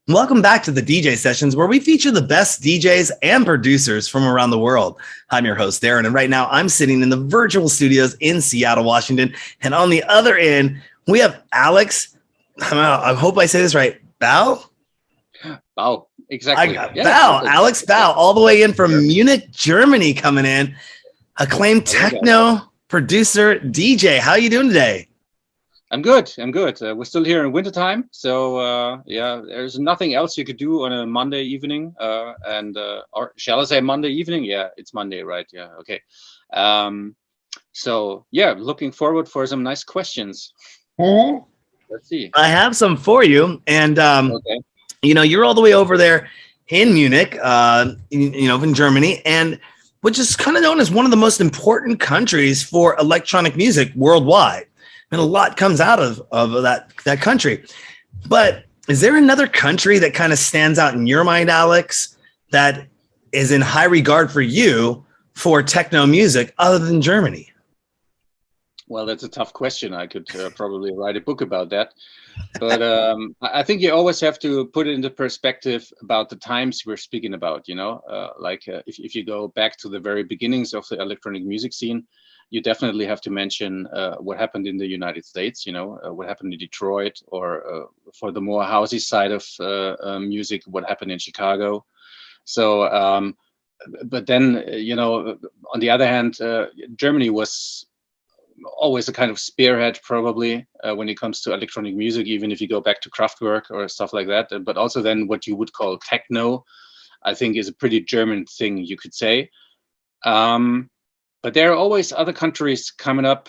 Welcome back to the DJ Sessions, where we feature the best DJs and producers from around the world. I'm your host, Darren, and right now I'm sitting in the virtual studios in Seattle, Washington. And on the other end, we have Alex, I hope I say this right, Bau? Bau, exactly. Bau, Alex Bau, all the way in from Munich, Germany, coming in. Acclaimed techno producer, DJ. How are you doing today? I'm good. We're still here in wintertime, so there's nothing else you could do on a Monday evening, or shall I say Monday evening? Yeah, it's Monday, right? Yeah, okay. Looking forward for some nice questions. Mm-hmm. Let's see. I have some for you, and you're all the way over there in Munich, in Germany, and which is kind of known as one of the most important countries for electronic music worldwide. And a lot comes out of that country. But is there another country that kind of stands out in your mind, Alex, that is in high regard for you for techno music other than Germany? Well, that's a tough question. I could probably write a book about that. But I think you always have to put it into perspective about the times we're speaking about, if you go back to the very beginnings of the electronic music scene, you definitely have to mention what happened in the United States, what happened in Detroit, or for the more housey side of music, what happened in Chicago. So, but then, on the other hand, Germany was always a kind of spearhead, probably, when it comes to electronic music, even if you go back to Kraftwerk or stuff like that. But also then what you would call techno, I think is a pretty German thing, you could say. But there are always other countries coming up,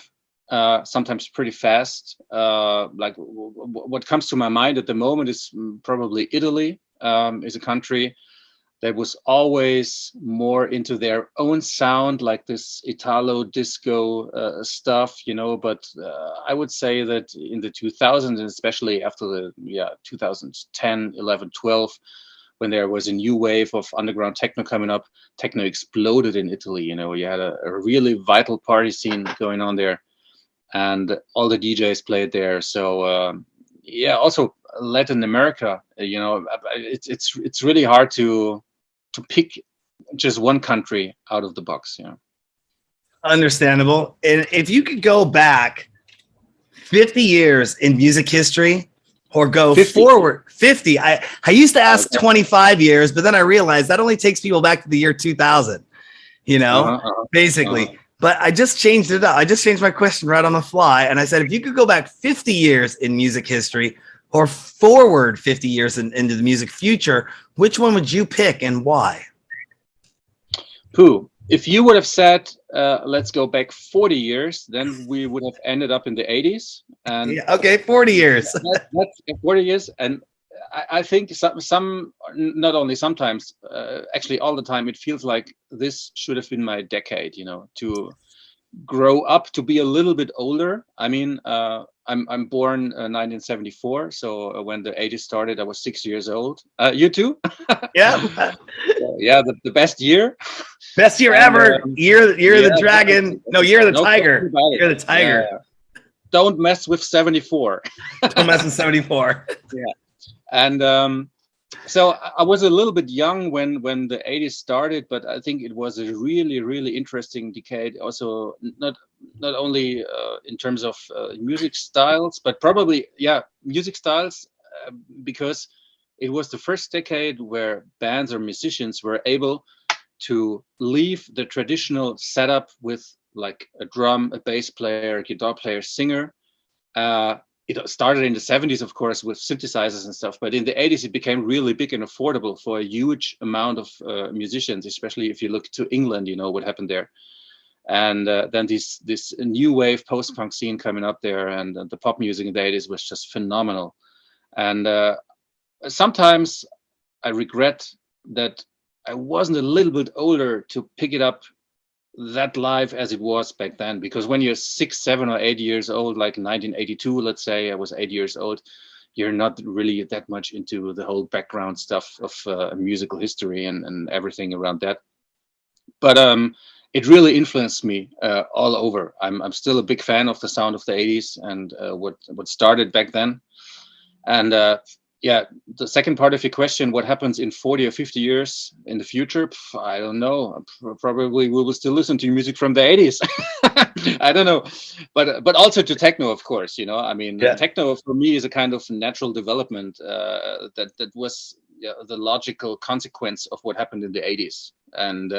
sometimes pretty fast. Like what comes to my mind at the moment is probably Italy, is a country that was always more into their own sound, like this Italo disco stuff, But I would say that in the 2000s, and especially after the 2010, 11, 12, when there was a new wave of underground techno coming up, techno exploded in Italy. You had a really vital party scene going on there, and all the DJs played there. So also Latin America. It's really hard to pick just one country out of the box. Understandable. And if you could go back 50 years in music history, or go 50. Forward 50. I used to ask 25 years, but then I realized that only takes people back to the year 2000, basically. But I just changed it up. I just changed my question right on the fly. And I said, if you could go back 50 years in music history or forward 50 years into the music future, which one would you pick and why? If you would have said, let's go back 40 years, then we would have ended up in the 80s. And 40 years. That's 40 years. And I think some not only sometimes, actually all the time, it feels like this should have been my decade, to grow up, to be a little bit older. I mean, I'm born 1974. So when the 80s started, I was 6 years old. You too? Yeah. The best year. Best year ever. Year of the dragon. No, year of the tiger. Year of the tiger. Yeah. Don't mess with 74. Don't mess with 74. Yeah. And so I was a little bit young when the 80s started, but I think it was a really, really interesting decade. Also, not only in terms of music styles, but probably, music styles, because it was the first decade where bands or musicians were able to leave the traditional setup with like a drum, a bass player, a guitar player, singer. It started in the 70s, of course, with synthesizers and stuff. But in the 80s, it became really big and affordable for a huge amount of musicians, especially if you look to England, what happened there. And then this new wave post-punk scene coming up there, and the pop music in the 80s was just phenomenal. And sometimes I regret that I wasn't a little bit older to pick it up that live as it was back then, because when you're 6, 7, or 8 years old, like 1982, let's say I was 8 years old, you're not really that much into the whole background stuff of musical history and everything around that. But it really influenced me all over. I'm still a big fan of the sound of the 80s and what started back then. And Yeah, the second part of your question, what happens in 40 or 50 years in the future? I don't know. Probably we will still listen to music from the 80s. I don't know. But also to techno, of course, you know. I mean, Yeah. techno for me is a kind of natural development that was the logical consequence of what happened in the 80s. And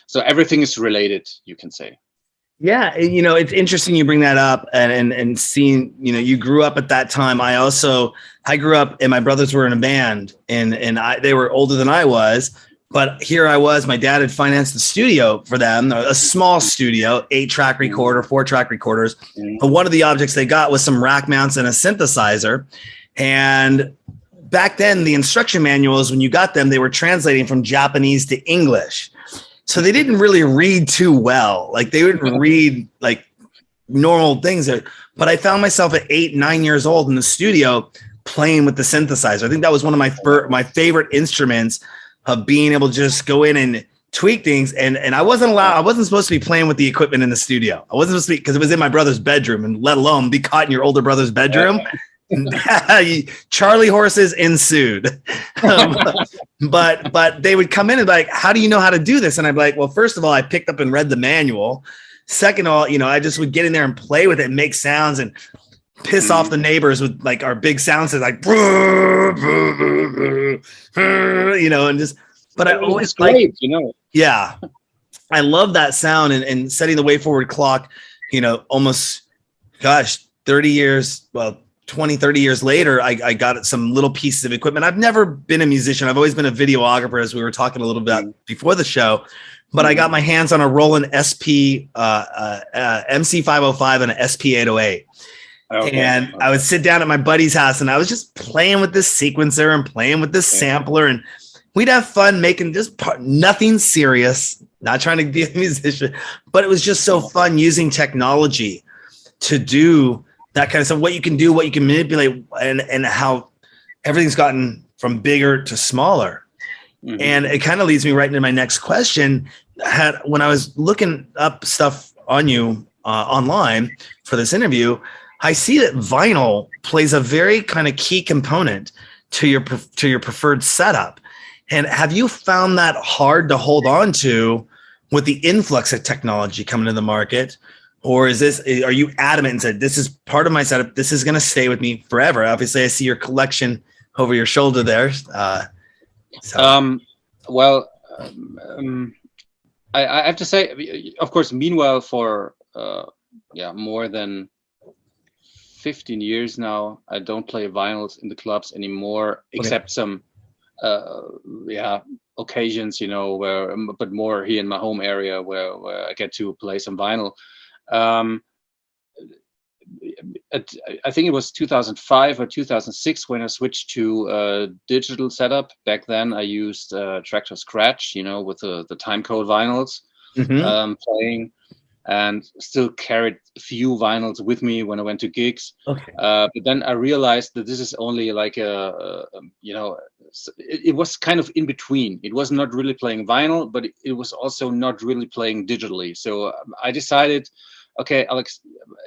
so everything is related, you can say. Yeah, you know, it's interesting you bring that up, and seeing, you know, you grew up at that time. I grew up, and my brothers were in a band, and they were older than I was, but here I was. My dad had financed the studio for them, a small studio, 8-track recorder, 4-track recorders. But one of the objects they got was some rack mounts and a synthesizer. And back then, the instruction manuals, when you got them, they were translating from Japanese to English. So they didn't really read too well. Like they wouldn't read like normal things. But I found myself at 8, 9 years old in the studio playing with the synthesizer. I think that was one of my favorite instruments of being able to just go in and tweak things. And I wasn't supposed to be playing with the equipment in the studio. I wasn't supposed to be, because it was in my brother's bedroom, and let alone be caught in your older brother's bedroom. Charlie horses ensued. But they would come in and be like, how do you know how to do this? And I'd be like, well, first of all, I picked up and read the manual. Second of all, you know, I just would get in there and play with it and make sounds and piss off the neighbors with like our big sounds, like, you know, and just, but I always like, you know, yeah, I love that sound, and setting the way forward clock, you know, almost, 30 years, well, 20, 30 years later, I got some little pieces of equipment. I've never been a musician. I've always been a videographer, as we were talking a little bit before the show. But I got my hands on a Roland SP MC505 and an SP808. Okay. And I would sit down at my buddy's house, and I was just playing with this sequencer and playing with this sampler. And we'd have fun making just nothing serious, not trying to be a musician. But it was just so fun using technology to do that kind of stuff, what you can do, what you can manipulate, and how everything's gotten from bigger to smaller. Mm-hmm. And it kind of leads me right into my next question. When I was looking up stuff on you online for this interview, I see that vinyl plays a very kind of key component to your preferred setup. And have you found that hard to hold on to with the influx of technology coming to the market? Or are you adamant and said, this is part of my setup, this is going to stay with me forever? Obviously, I see your collection over your shoulder there. I have to say, of course, meanwhile, for more than 15 years now, I don't play vinyls in the clubs anymore, except some occasions, you know, but more here in my home area where I get to play some vinyl. I think it was 2005 or 2006 when I switched to a digital setup. Back then I used Tractor Scratch, you know, with the timecode vinyls, playing, and still carried a few vinyls with me when I went to gigs. Okay. But then I realized that this is only like it was kind of in between. It was not really playing vinyl, but it was also not really playing digitally. So I decided, okay, Alex,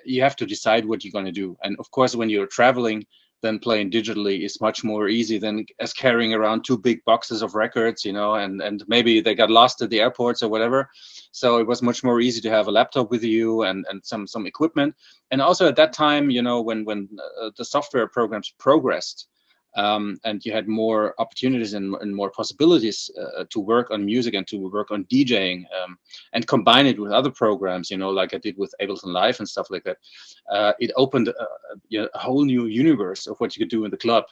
you have to decide what you're going to do. And of course, when you're traveling, then playing digitally is much more easy than as carrying around 2 big boxes of records, you know, and maybe they got lost at the airports or whatever. So it was much more easy to have a laptop with you and some equipment. And also at that time, you know, when the software programs progressed, and you had more opportunities and more possibilities to work on music and to work on DJing, and combine it with other programs, you know, like I did with Ableton Live and stuff like that. It opened a whole new universe of what you could do in the club.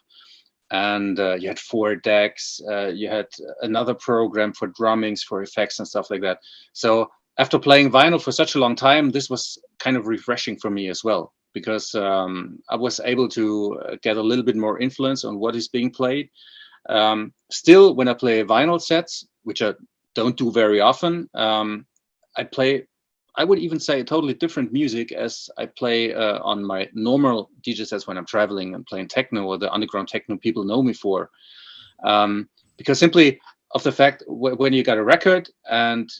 And you had 4 decks, you had another program for drummings, for effects and stuff like that. So after playing vinyl for such a long time, this was kind of refreshing for me as well, because I was able to get a little bit more influence on what is being played. Still, when I play vinyl sets, which I don't do very often, I would even say totally different music as I play on my normal DJ sets when I'm traveling and playing techno, or the underground techno people know me for. Because simply of the fact when you got a record and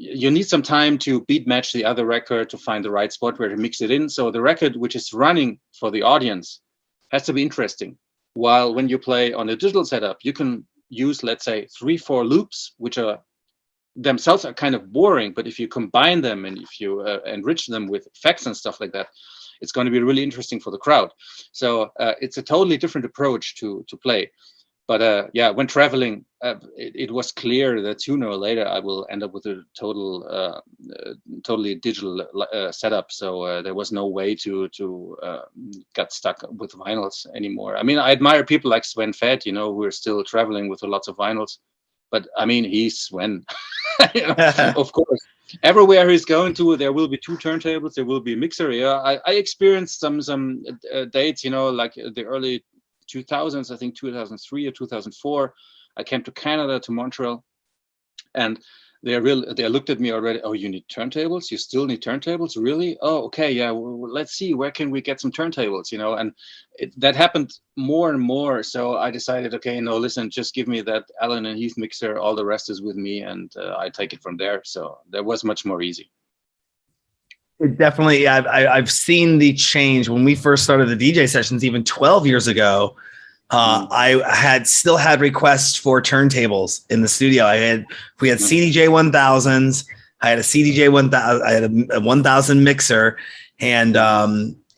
you need some time to beat match the other record to find the right spot where to mix it in. So the record which is running for the audience has to be interesting. While when you play on a digital setup, you can use, let's say, 3-4 loops, which are themselves are kind of boring, but if you combine them and if you enrich them with effects and stuff like that, it's going to be really interesting for the crowd. So it's a totally different approach to play. But yeah, when traveling, it was clear that sooner or later I will end up with a totally digital setup. So there was no way to get stuck with vinyls anymore. I mean, I admire people like Sven Fett, you know, who are still traveling with lots of vinyls. But I mean, he's Sven. You know, of course, everywhere he's going to, there will be 2 turntables, there will be a mixer. Yeah, I experienced some dates, you know, like the early 2000s, I think 2003 or 2004. I came to Canada, to Montreal, and they looked at me already. Oh, you need turntables? You still need turntables? Really? Oh, okay, yeah. Well, let's see, where can we get some turntables? You know, and that happened more and more. So I decided, okay, no, listen, just give me that Allen and Heath mixer. All the rest is with me, and I take it from there. So that was much more easy. It definitely, I've seen the change when we first started the DJ sessions, even 12 years ago. I still had requests for turntables in the studio. We had CDJ 1000s. I had a CDJ 1000. I had a 1000 mixer, and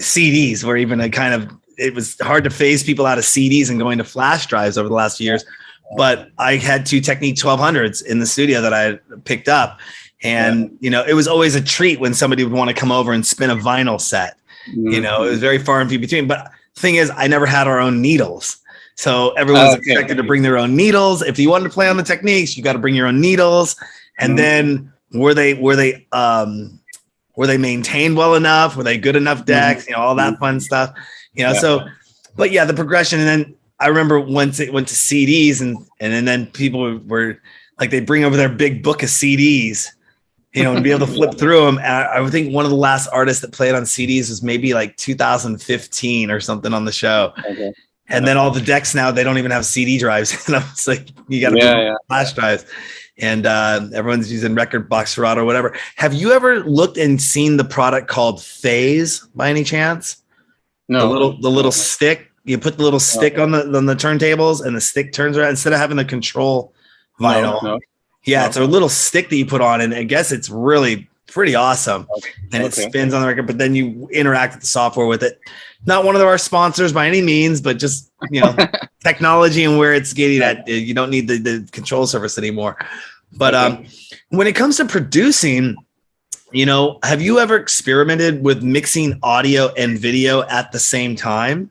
CDs were even it was hard to phase people out of CDs and going to flash drives over the last few years. But I had 2 Technique 1200s in the studio that I had picked up. And, you know, it was always a treat when somebody would want to come over and spin a vinyl set. You know, it was very far and few between. But the thing is, I never had our own needles. So everyone's expected to bring their own needles. If you wanted to play on the Techniques, you got to bring your own needles. And then were they maintained well enough? Were they good enough decks? You know, all that fun stuff. You know, so, but yeah, the progression. And then I remember once it went to CDs, and then people were like, they bring over their big book of CDs, you know, and be able to flip through them. And I would think one of the last artists that played on CDs was maybe like 2015 or something on the show. Okay. And then all the decks now, they don't even have CD drives. And it's like, you got to bring flash drives. And everyone's using Record Box Serato or whatever. Have you ever looked and seen the product called Phase by any chance? No. The little stick. You put the little stick on the turntables, and the stick turns around instead of having the control vinyl. No. Yeah, it's a little stick that you put on, and I guess it's really pretty awesome. And it spins on the record, but then you interact with the software with it. Not one of our sponsors by any means, but just, you know, technology and where it's getting at. You don't need the control surface anymore. But when it comes to producing, you know, have you ever experimented with mixing audio and video at the same time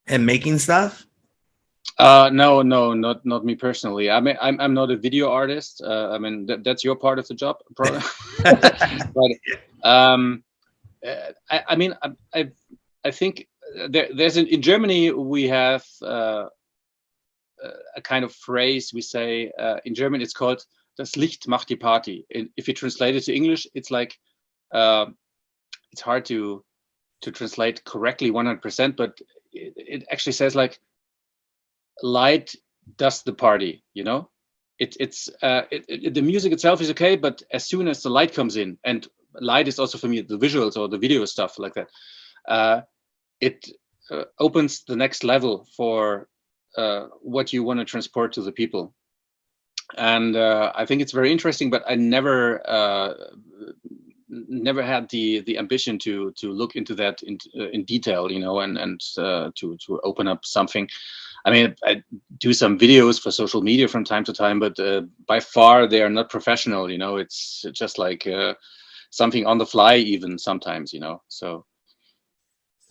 and making stuff? No, not me personally. I mean, I'm not a video artist. I mean, that's your part of the job, probably. But I mean, I think there's in Germany we have a kind of phrase we say in German. It's called "Das Licht macht die Party." If you translate it to English, it's like it's hard to translate correctly 100%, but it actually says like, light does the party, you know. The music itself is okay, but as soon as the light comes in, and light is also for me the visuals or the video stuff like that, it opens the next level for what you want to transport to the people. And I think it's very interesting, but I never had the ambition to look into that in detail, you know, and to open up something. I mean, I do some videos for social media from time to time, but by far they are not professional, you know. It's just like something on the fly even sometimes, you know. So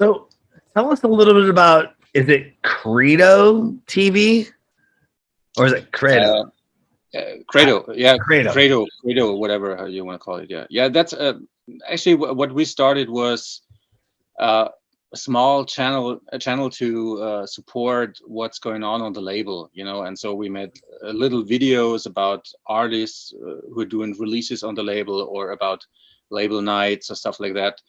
tell us a little bit about, is it Credo TV or is it Credo? Credo, yeah, Credo, whatever you want to call it. Yeah. That's actually what we started was a small channel to support what's going on the label, you know. And so we made little videos about artists who are doing releases on the label, or about label nights or stuff like that,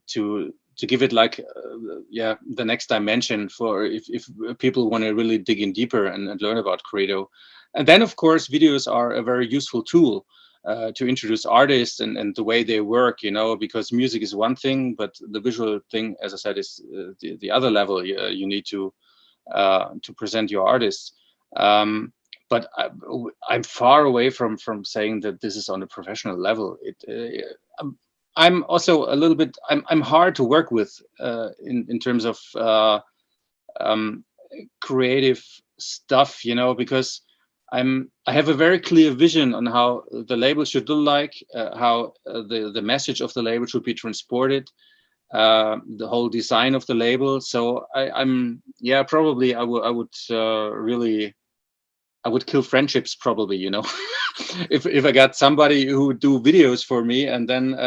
to give it like the next dimension for if people want to really dig in deeper and learn about Credo. And then, of course, videos are a very useful tool. to introduce artists and the way they work, because music is one thing, but the visual thing, as I said, is the other level. You need to present your artists. But I'm far away from saying that this is on a professional level. I'm also a little bit. I'm hard to work with in terms of creative stuff, because I have a very clear vision on how the label should look like, how the message of the label should be transported, the whole design of the label. So I'm probably I would really. I would kill friendships probably, if I got somebody who would do videos for me, and then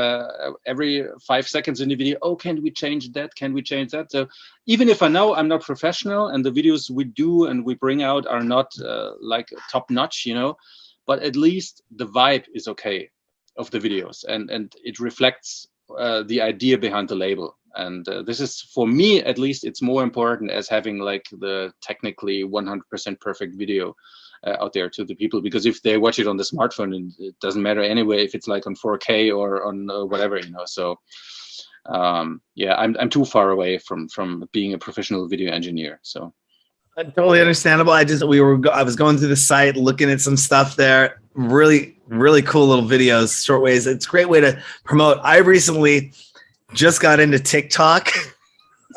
every 5 seconds in the video, oh, can we change that? Can we change that? So even if I know I'm not professional and the videos we do and we bring out are not like top notch, but at least the vibe is okay of the videos, and it reflects the idea behind the label. And this is, for me at least, it's more important as having like the technically 100% perfect video out there to the people, because if they watch it on the smartphone, it doesn't matter anyway if it's like on 4K or on whatever, So I'm too far away from being a professional video engineer. So totally understandable. I was going through the site, looking at some stuff there. Really, really cool little videos, short ways. It's a great way to promote. I recently just got into TikTok.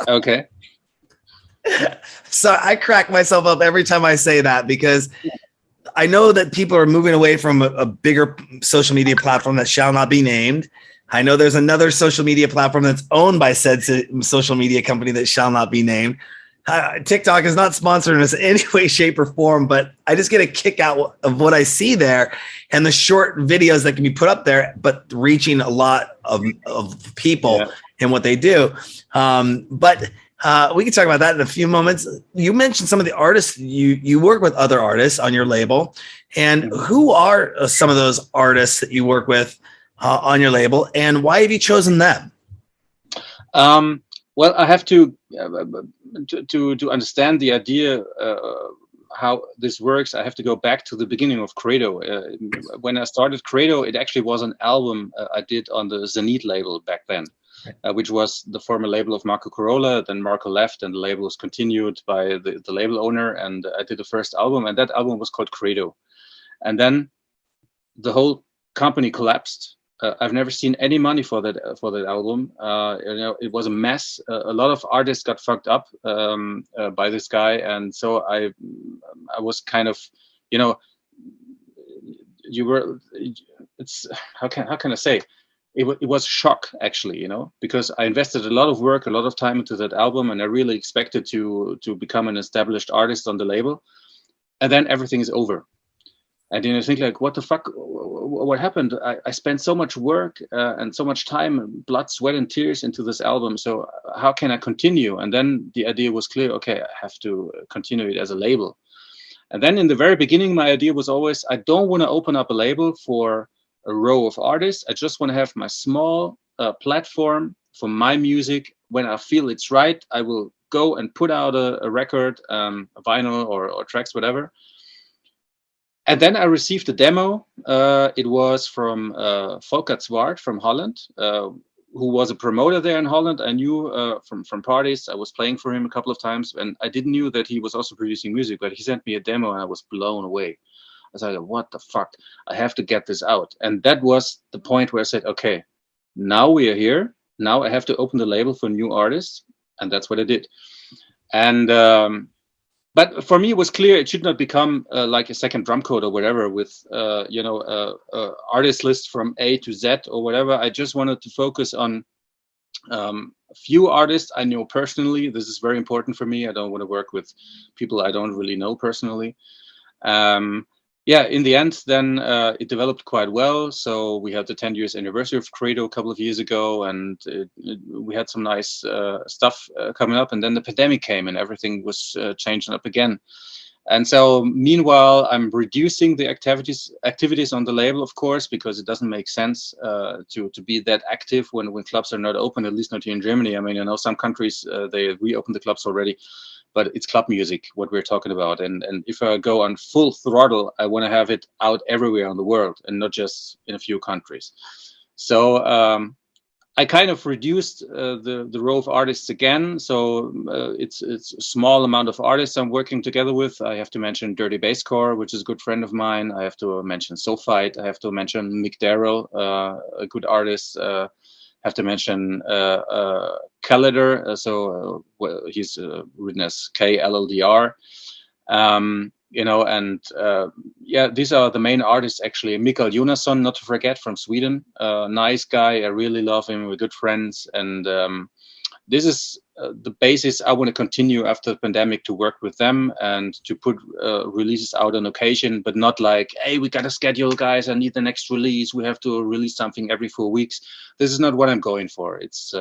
Okay. So I crack myself up every time I say that, because I know that people are moving away from a bigger social media platform that shall not be named. I know there's another social media platform that's owned by said social media company that shall not be named. TikTok is not sponsored in any way, shape, or form, but I just get a kick out of what I see there and the short videos that can be put up there, but reaching a lot of people in what they do. But we can talk about that in a few moments. You mentioned some of the artists. You work with other artists on your label, and who are some of those artists that you work with on your label, and why have you chosen them? Well, I have to understand the idea how this works. I have to go back to the beginning of Credo. When I started Credo, it actually was an album I did on the Zenith label back then, which was the former label of Marco Corolla. Then Marco left, and the label was continued by the label owner. And I did the first album, and that album was called Credo. And then the whole company collapsed. I've never seen any money for that album. It was a mess. A lot of artists got fucked up by this guy, and so I was kind of, it's how can I say? It was a shock, actually, because I invested a lot of work, a lot of time into that album, and I really expected to become an established artist on the label, and then everything is over. And then I think, like, what the fuck? What happened? I spent so much work and so much time, blood, sweat, and tears into this album. So how can I continue? And then the idea was clear. Okay, I have to continue it as a label. And then in the very beginning, my idea was always, I don't want to open up a label for a row of artists. I just want to have my small platform for my music. When I feel it's right, I will go and put out a record, a vinyl or tracks, whatever. And then I received a demo. It was from Volker Zwart from Holland, who was a promoter there in Holland. I knew from parties. I was playing for him a couple of times, and I didn't know that he was also producing music, but he sent me a demo, and I was blown away. I was like, what the fuck? I have to get this out. And that was the point where I said, okay, now we are here. Now I have to open the label for new artists. And that's what I did. And but for me, it was clear it should not become like a second drum code or whatever with, artist list from A to Z or whatever. I just wanted to focus on a few artists I know personally. This is very important for me. I don't want to work with people I don't really know personally. In the end, then it developed quite well. So we had the 10 years anniversary of Credo a couple of years ago, and we had some nice stuff coming up. And then the pandemic came, and everything was changing up again. And so, meanwhile, I'm reducing the activities on the label, of course, because it doesn't make sense to be that active when clubs are not open. At least not here in Germany. I mean, I know some countries they reopened the clubs already. but it's club music, what we're talking about. And if I go on full throttle, I want to have it out everywhere in the world and not just in a few countries. So I kind of reduced the row of artists again. So it's a small amount of artists I'm working together with. I have to mention Dirty Basscore, which is a good friend of mine. I have to mention Soulfight. I have to mention Mick Darrell, a good artist. Have to mention Calendar. Well, he's written as KLLDR. These are the main artists actually. Mikael Jonasson, not to forget, from Sweden. Nice guy. I really love him. We're good friends. And this is the basis I want to continue after the pandemic, to work with them and to put releases out on occasion, but not like, hey, we got a schedule, guys. I need the next release. We have to release something every 4 weeks. This is not what I'm going for. It's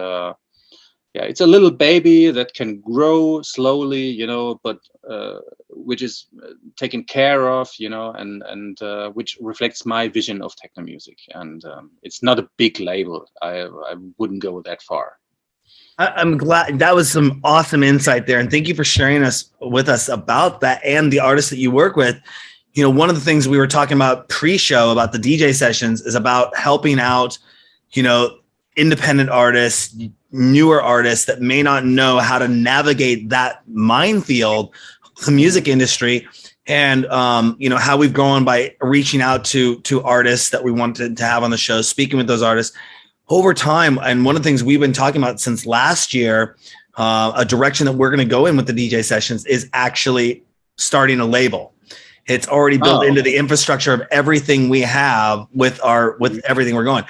it's a little baby that can grow slowly, but which is taken care of, and which reflects my vision of techno music. And it's not a big label. I wouldn't go that far. I'm glad. That was some awesome insight there. And thank you for sharing with us about that and the artists that you work with. One of the things we were talking about pre-show about the DJ sessions is about helping out, independent artists, newer artists that may not know how to navigate that minefield, the music industry, and how we've grown by reaching out to artists that we wanted to have on the show, speaking with those artists over time. And one of the things we've been talking about since last year, a direction that we're going to go in with the DJ sessions is actually starting a label. It's already built into the infrastructure of everything we have with everything we're going.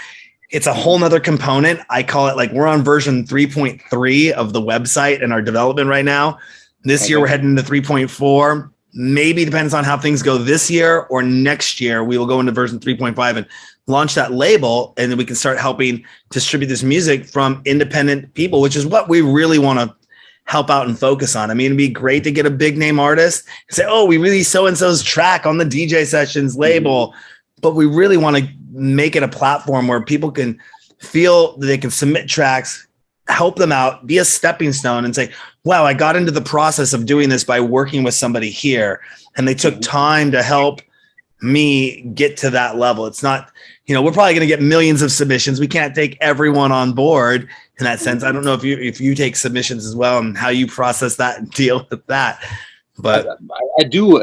It's a whole nother component. I call it, like, we're on version 3.3 of the website and our development right now. This year we're heading into 3.4. Maybe depends on how things go this year, or next year we will go into version 3.5 and launch that label, and then we can start helping distribute this music from independent people, which is what we really want to help out and focus on. I mean, it'd be great to get a big name artist and say, oh, we released so-and-so's track on the DJ Sessions label, but we really want to make it a platform where people can feel that they can submit tracks, help them out, be a stepping stone, and say, wow, I got into the process of doing this by working with somebody here, and they took time to help me get to that level. It's not, we're probably going to get millions of submissions. We can't take everyone on board in that sense. I don't know if you take submissions as well and how you process that and deal with that. But I do,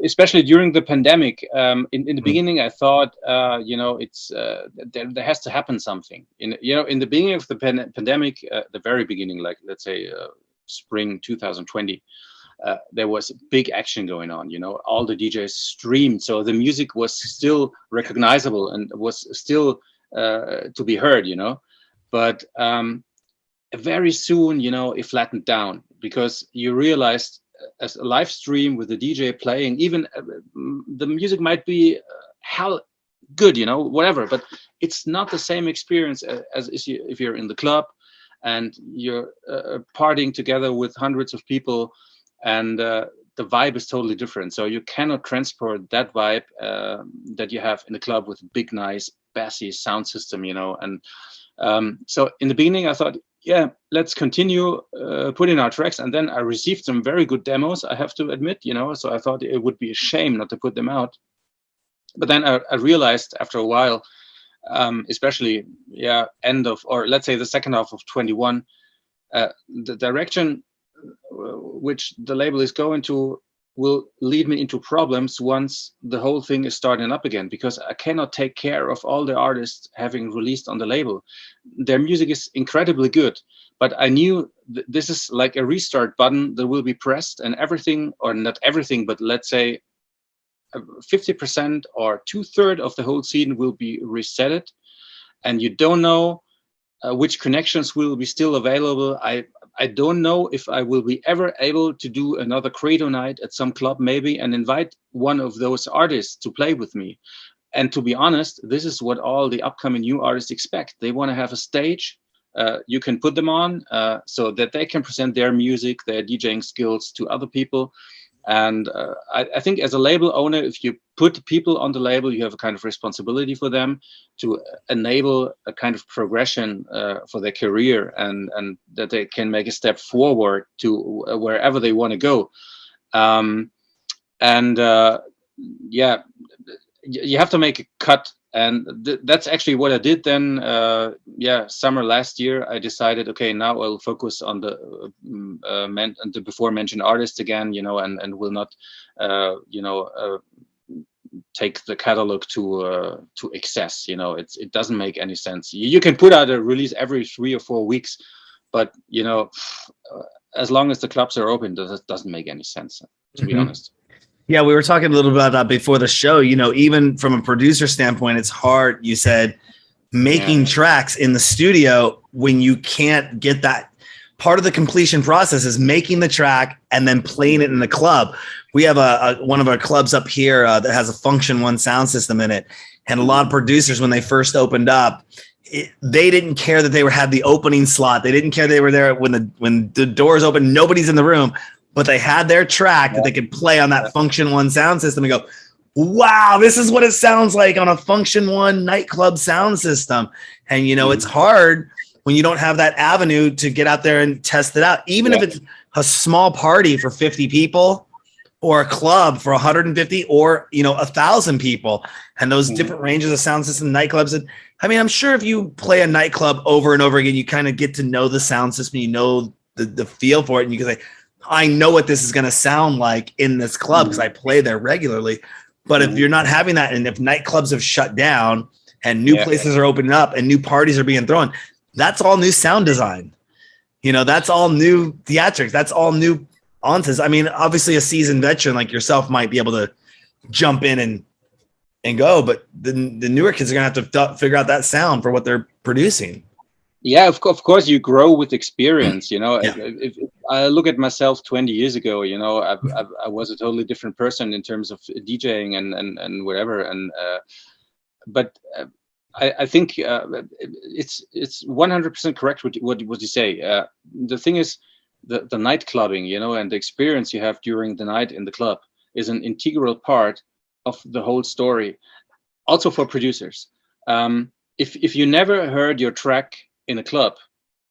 especially during the pandemic. In the beginning, I thought, it's there has to happen something. In the beginning of the pandemic, the very beginning, like let's say spring 2020. There was big action going on, all the DJs streamed. So the music was still recognizable and was still to be heard, but very soon, it flattened down, because you realized as a live stream with the DJ playing, even the music might be hell good, whatever, but it's not the same experience as if you're in the club and you're partying together with hundreds of people. And the vibe is totally different. So you cannot transport that vibe that you have in the club with a big, nice, bassy sound system, And so in the beginning, I thought, yeah, let's continue putting our tracks. And then I received some very good demos, I have to admit, So I thought it would be a shame not to put them out. But then I realized after a while, especially, end of, or let's say the second half of 21, the direction which the label is going to will lead me into problems once the whole thing is starting up again, because I cannot take care of all the artists having released on the label. Their music is incredibly good, but I knew this is like a restart button that will be pressed, and everything, or not everything, but let's say 50% or 2/3 of the whole scene will be resetted, and you don't know which connections will be still available. I don't know if I will be ever able to do another Credo night at some club maybe and invite one of those artists to play with me. And to be honest, this is what all the upcoming new artists expect. They want to have a stage you can put them on so that they can present their music, their DJing skills to other people. And I think as a label owner, if you put people on the label, you have a kind of responsibility for them to enable a kind of progression for their career, and that they can make a step forward to wherever they want to go. Yeah, you have to make a cut. And that's actually what I did then. Summer last year, I decided, okay, now I'll focus on the before mentioned artists again, and will not, take the catalog to excess. It doesn't make any sense. You can put out a release every 3 or 4 weeks, but as long as the clubs are open, that doesn't make any sense, to be honest. Yeah, we were talking a little bit about that before the show. Even from a producer standpoint, it's hard. You said making tracks in the studio when you can't get that. Part of the completion process is making the track and then playing it in the club. We have one of our clubs up here that has a Function One sound system in it, and a lot of producers, when they first opened up, they didn't care that they had the opening slot. They didn't care they were there when the doors open. Nobody's in the room. But they had their track that they could play on that Function One sound system and go, wow, this is what it sounds like on a Function One nightclub sound system. And, it's hard when you don't have that avenue to get out there and test it out. Even if it's a small party for 50 people or a club for 150 or, 1,000 people, and those different ranges of sound system nightclubs. And I'm sure if you play a nightclub over and over again, you kind of get to know the sound system, the feel for it. And you can say, I know what this is going to sound like in this club because I play there regularly. But if you're not having that, and if nightclubs have shut down and new places are opening up and new parties are being thrown, that's all new sound design. That's all new theatrics. That's all new onses. Obviously a seasoned veteran like yourself might be able to jump in and go, but the newer kids are going to have to figure out that sound for what they're producing. Yeah, of course, you grow with experience. If I look at myself 20 years ago, I was a totally different person in terms of DJing and whatever. But I think it's 100% correct what you say. The thing is, the night clubbing, and the experience you have during the night in the club is an integral part of the whole story. Also for producers, if you never heard your track in a club,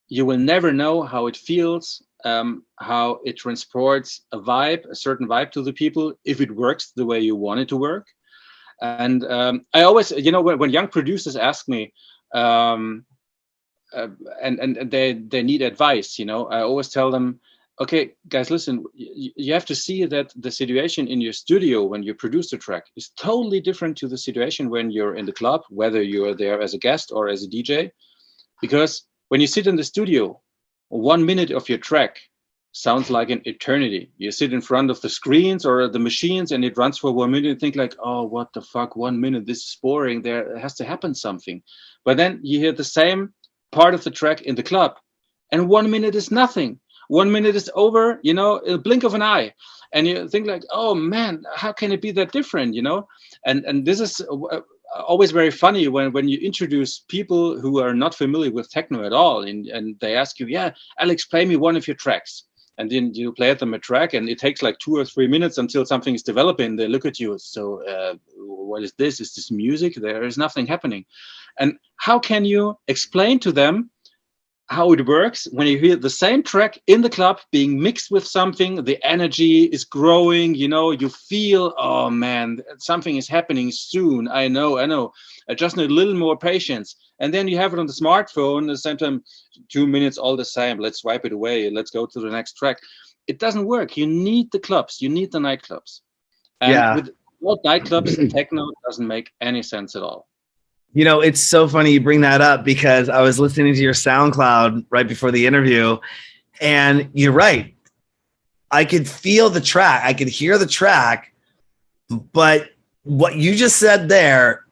you will never know how it feels, how it transports a certain vibe to the people, if it works the way you want it to work. And I always, when young producers ask me, and they need advice, I always tell them, okay, guys, listen, you have to see that the situation in your studio when you produce the track is totally different to the situation when you're in the club, whether you're there as a guest or as a DJ. Because when you sit in the studio, 1 minute of your track sounds like an eternity. You sit in front of the screens or the machines and it runs for 1 minute and think like, oh, what the fuck, 1 minute, this is boring. There has to happen something. But then you hear the same part of the track in the club and 1 minute is nothing. 1 minute is over, a blink of an eye. And you think like, oh man, how can it be that different, And this is always very funny when you introduce people who are not familiar with techno at all, and they ask you, yeah, Alex, play me one of your tracks, and then you play them a track and it takes like 2 or 3 minutes until something is developing. They look at you, so what is this? Is this music? There is nothing happening. And how can you explain to them how it works when you hear the same track in the club being mixed with something? The energy is growing, you feel, oh man, something is happening soon. I know. I just need a little more patience. And then you have it on the smartphone at the same time, 2 minutes, all the same. Let's swipe it away. Let's go to the next track. It doesn't work. You need the clubs. You need the nightclubs. And with all nightclubs, techno doesn't make any sense at all. It's so funny you bring that up because I was listening to your SoundCloud right before the interview, and you're right. I could feel the track. I could hear the track, but what you just said there,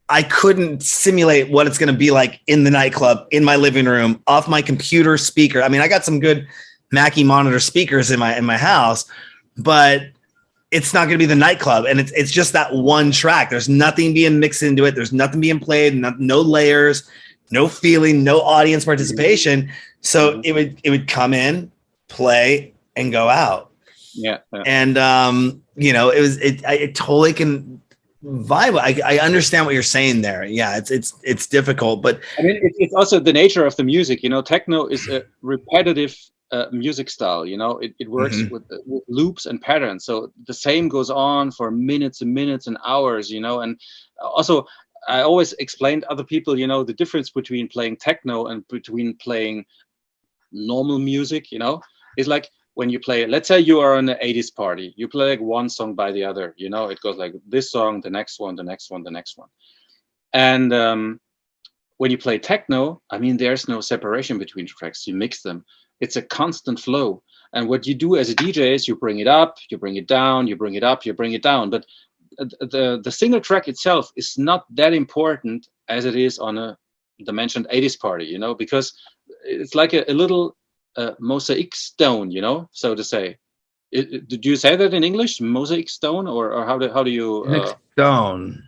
I couldn't simulate what it's going to be like in the nightclub, in my living room, off my computer speaker. I got some good Mackie monitor speakers in my house, but it's not going to be the nightclub. And it's just that one track. There's nothing being mixed into it. There's nothing being played, no layers, no feeling, no audience participation. So it would come in, play, and go out. Yeah. And it totally can vibe. I understand what you're saying there. Yeah, it's difficult, but I mean, it's also the nature of the music. Techno is a repetitive music style. It works with loops and patterns. So the same goes on for minutes and minutes and hours. And also, I always explained other people, the difference between playing techno and between playing normal music. Is like when you play. Let's say you are on an 80s party. You play like one song by the other. It goes like this song, the next one, the next one, the next one, and when you play techno, I mean, there's no separation between tracks. You mix them. It's a constant flow. And what you do as a DJ is you bring it up, you bring it down, you bring it up, you bring it down. But the single track itself is not that important as it is on the mentioned 80s party, because it's like a little mosaic stone, so to say. Do you say that in English, mosaic stone, or how do you stone?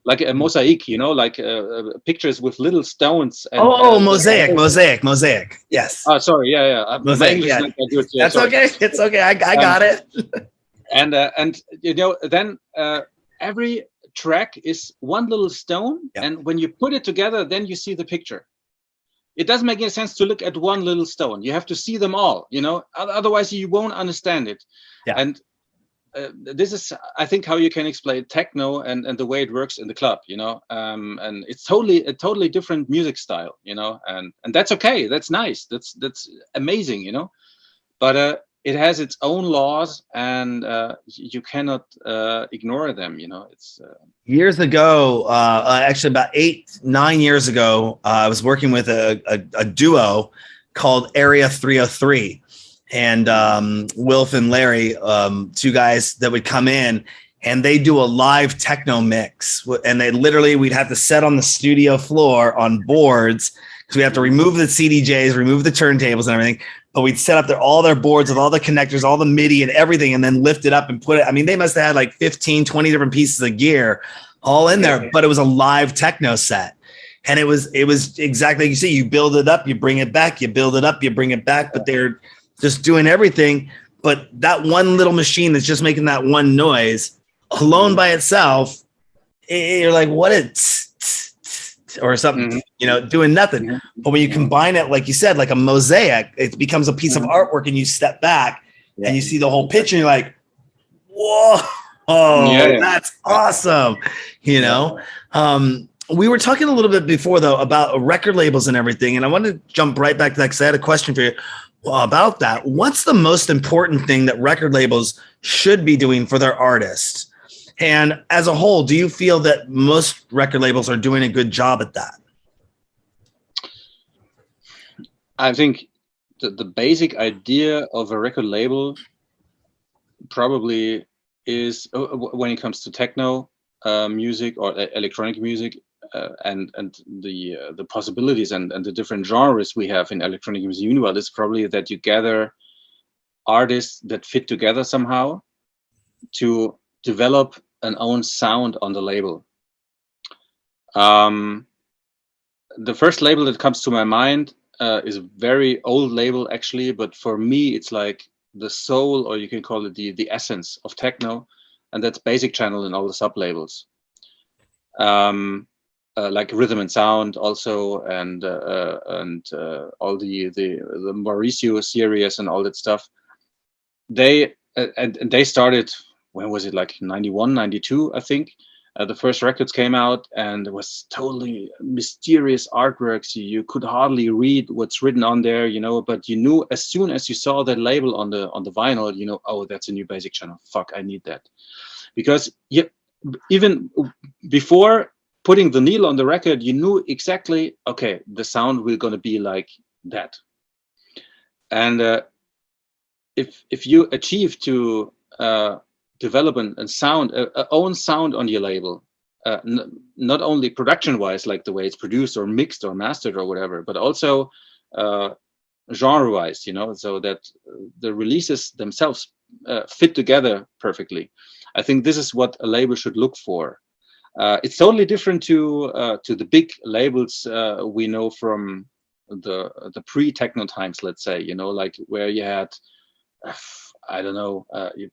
Like a mosaic, like pictures with little stones. And, mosaic. Yes. Oh, sorry. Yeah. Mosaic, English yeah. is not that good. Yeah, That's sorry. okay. It's okay. I got it. And then every track is one little stone, and when you put it together, then you see the picture. It doesn't make any sense to look at one little stone. You have to see them all. Otherwise you won't understand it. Yeah. And this is, I think, how you can explain techno and the way it works in the club, and it's a totally different music style, and that's okay. That's nice. That's amazing, but it has its own laws, and you cannot ignore them. It's years ago, actually about 8-9 years ago, I was working with a duo called Area 303. And Wilf and Larry, two guys that would come in, and they do a live techno mix. And we'd have to set on the studio floor on boards, because we have to remove the CDJs, remove the turntables and everything. But we'd set up all their boards with all the connectors, all the MIDI and everything, and then lift it up and put it. I mean, they must have had like 15, 20 different pieces of gear all in there, but it was a live techno set. And it was exactly like you see, you build it up, you bring it back, you build it up, you bring it back, but they're just doing everything. But that one little machine that's just making that one noise alone by itself, you're like, what or something, doing nothing. But when you combine it, like you said, like a mosaic, it becomes a piece of artwork, and you step back and you see the whole picture, and you're like, whoa, that's awesome. We were talking a little bit before, though, about record labels and everything, and I wanted to jump right back to that because I had a question for you about that. What's the most important thing that record labels should be doing for their artists? And as a whole, do you feel that most record labels are doing a good job at that? I think the basic idea of a record label probably is, when it comes to techno music or electronic music, and the possibilities and the different genres we have in electronic music universe, is probably that you gather artists that fit together somehow to develop an own sound on the label. The first label that comes to my mind is a very old label, actually, but for me it's like the soul, or you can call it the essence of techno, and that's Basic Channel and all the sub labels. Like Rhythm and Sound also, and all the Mauricio series and all that stuff. They started, when was it, like 91, 92, I think. The first records came out, and it was totally mysterious artworks. You could hardly read what's written on there, but you knew as soon as you saw that label on the vinyl, oh, that's a new Basic Channel. Fuck, I need that. Because even before putting the needle on the record, you knew exactly, okay, the sound will going to be like that. And if you achieve to develop a sound, a own sound on your label, not only production wise, like the way it's produced or mixed or mastered or whatever, but also genre wise, so that the releases themselves fit together perfectly. I think this is what a label should look for. It's totally different to the big labels we know from the pre-techno times, let's say, like where you had I don't know, you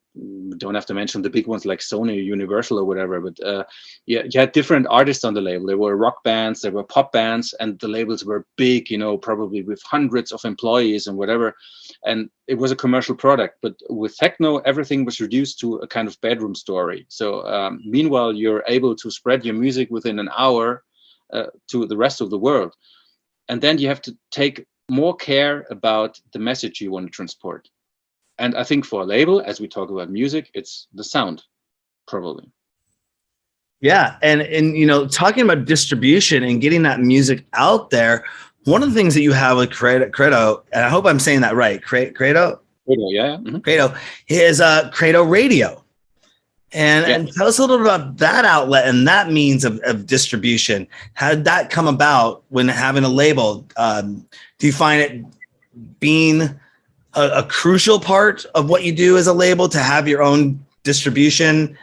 don't have to mention the big ones like Sony or Universal or whatever, but you had different artists on the label. There were rock bands, there were pop bands, and the labels were big, probably with hundreds of employees and whatever. And it was a commercial product. But with techno, everything was reduced to a kind of bedroom story. So meanwhile, you're able to spread your music within an hour to the rest of the world. And then you have to take more care about the message you want to transport. And I think for a label, as we talk about music, it's the sound, probably. Yeah. And talking about distribution and getting that music out there, one of the things that you have with Credo, and I hope I'm saying that right, Credo, yeah. Mm-hmm. Credo is Credo Radio. And tell us a little bit about that outlet and that means of distribution. How did that come about when having a label? Do you find it being a crucial part of what you do as a label to have your own distribution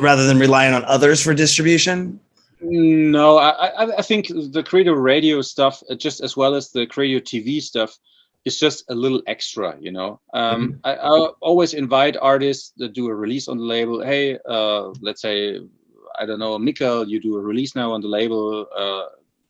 rather than relying on others for distribution? No, I think the Credo Radio stuff, just as well as the Credo TV stuff, is just a little extra, I always invite artists that do a release on the label. Hey, let's say, I don't know, Mikkel, you do a release now on the label.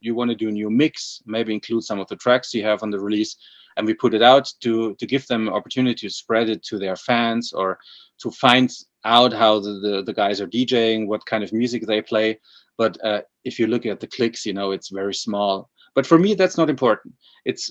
You want to do a new mix, maybe include some of the tracks you have on the release. And we put it out to give them an opportunity to spread it to their fans or to find out how the guys are DJing, what kind of music they play. But if you look at the clicks, it's very small. But for me, that's not important. It's,